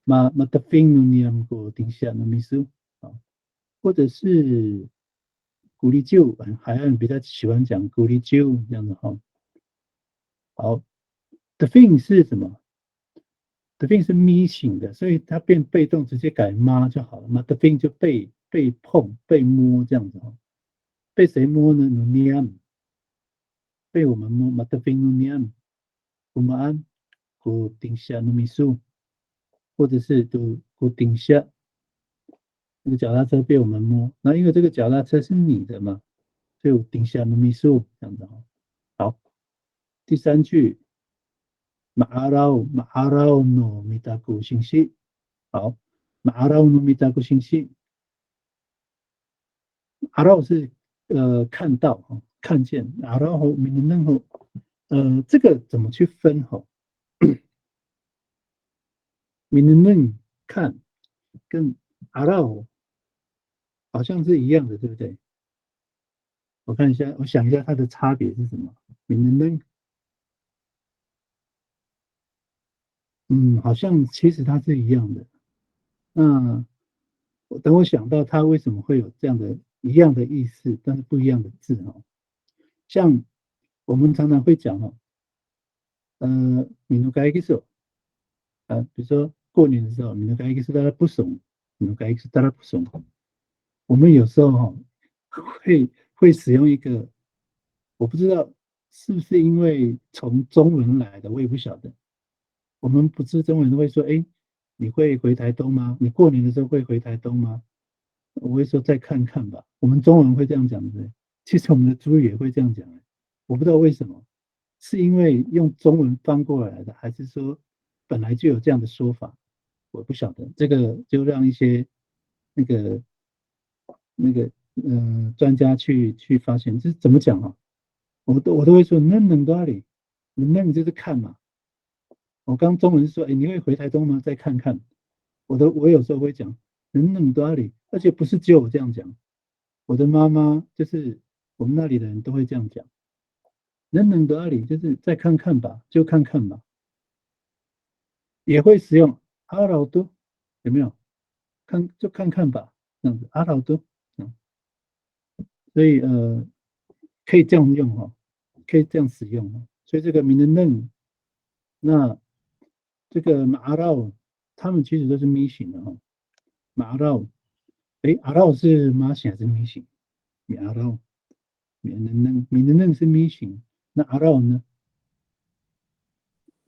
，matafing nuniam ko定下那秘书好，或者是鼓励就海岸比较喜欢讲鼓励就这样子哈。好 ，the thing 是什么？the thing 是咪型的，所以它变被动，直接改妈就好了嘛。the thing 就被碰、被摸这样子哈。被谁摸呢 n i a m 被我们摸 m a the thing n i a m 我们按古顶下 n 米数，或者是古顶下那个脚踏车被我们摸，那因为这个脚踏车是你的嘛，所以我顶下 n 米数这样子哈。好，第三句。Maaraw no mitaku singsi， 好，Maaraw no mitaku singsi，Maaraw 是看到哈，看见，Maaraw 和 mineneng 和这个怎么去分哈？mineneng 看跟 Maaraw 好像是一样的，对不对？我看一下，我想一下它的差别是什么？mineneng，好像其实它是一样的。那等我想到它为什么会有这样的一样的意思，但是不一样的字哦。像我们常常会讲哦，米努盖基索，比如说过年的时候，米努盖基索大家不怂，米努盖基索大家不怂。我们有时候哈会使用一个，我不知道是不是因为从中文来的，我也不晓得。我们不是中文都会说，哎，你会回台东吗？你过年的时候会回台东吗？我会说再看看吧。我们中文会这样讲的，其实我们的族语也会这样讲。我不知道为什么，是因为用中文翻过来的，还是说本来就有这样的说法？我不晓得。这个就让一些那个专家去发现，这是怎么讲啊？我都会说能多里，能就是看嘛。我刚中文是说，哎，你会回台东吗？再看看。我有时候会讲能多里，而且不是只有我这样讲，我的妈妈就是我们那里的人都会这样讲。能多里就是再看看吧，就看看吧。也会使用阿劳多，有没有？就看看吧，这样子阿劳多，所以可以这样用哈，可以这样使用哈。所以这个名的嫩，那这个马绕，他们其实都是咪型的哈。马绕，哎，阿绕是妈型还是咪型？阿绕，米的嫩是咪型，那阿绕呢？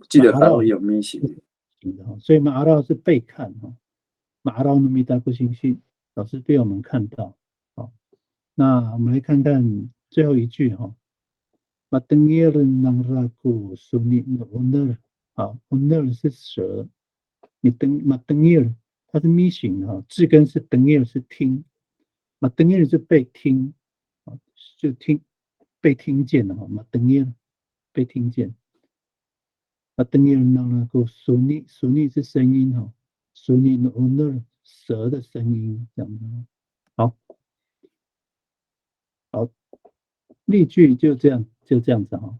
记得还会有咪型的，所以马阿绕是被看哈，马阿绕的米达不行去，老师被我们看到。好，那我们来看看最后一句哈。Matengir nang ragu suni owner， 好 ，owner 是蛇，matengir 它是咪型哈，字根是 tengir 是听，matengir 是被听，就听被听见的哈，matengir 被听见。matengir nang ragu suni 是声音哈，suni owner 蛇的声音这样子。好，例句就这样子哈。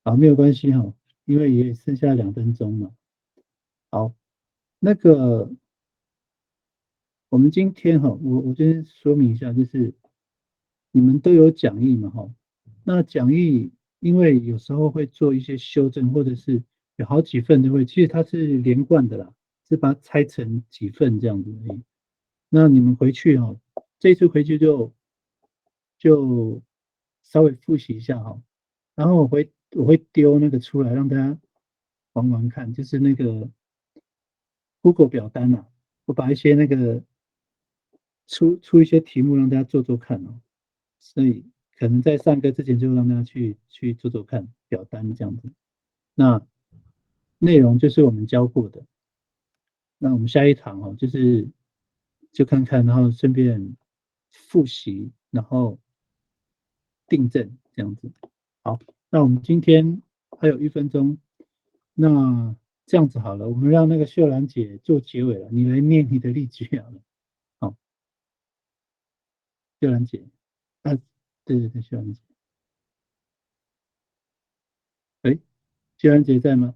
好，没有关系哈，因为也剩下2分钟嘛。好，那个我们今天哈，我先说明一下，就是你们都有讲义嘛哈。那讲义因为有时候会做一些修正，或者是有好几份都会，其实它是连贯的啦，是把它拆成几份这样子而已。那你们回去哈，这一次回去就稍微复习一下哈，然后我会丢那个出来让大家玩看，就是那个 Google 表单啊，我把一些那个出一些题目让大家做看哦，所以可能在上课之前就让大家去做看表单这样子。那内容就是我们教过的，那我们下一堂哦，就看看，然后顺便复习，然后订正这样子。好，那我们今天还有1分钟，那这样子好了，我们让那个秀兰姐做结尾了，你来念你的例句好了。好，秀兰姐，对，秀兰姐，秀兰姐在吗？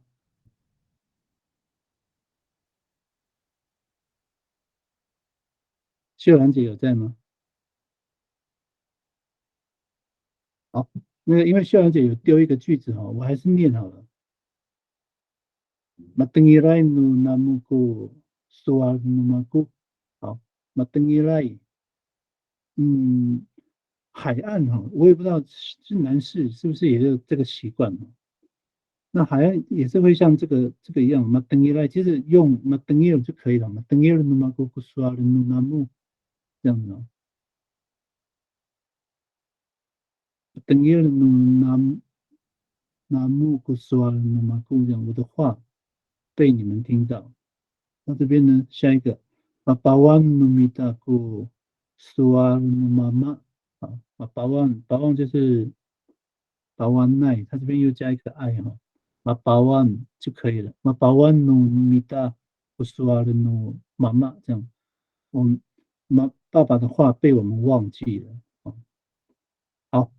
秀兰姐有在吗？好，那个因为秀兰姐有丢一个句子哈，我还是念好了。Matengirai nu namuku suar numaku， 好 ，Matengirai， 海岸哈，我也不知道是南市是不是也有这个习惯。那海岸也是会像这个一样，Matengirai 其实用 Matengir 就可以了，Matengir numaku suar numamu 这样子哦。Matengir numamu suar numaku 这样，我的话被你们听到。那这边呢，下一个 Mapawan numitaku suar numama， 好 Mapawan 就是Pawan奈，它这边又加一个爱哈，Mapawan 就可以了。Mapawan numitaku suar numama 这样，我们爸爸的话被我们忘记了。好，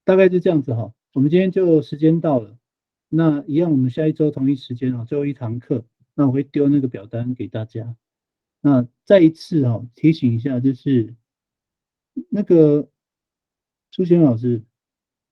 大概就这样子哈。我们今天就时间到了，那一样我们下一周同一时间最后1堂课。那我会丢那个表单给大家。那再一次提醒一下，就是那个朱贤老师，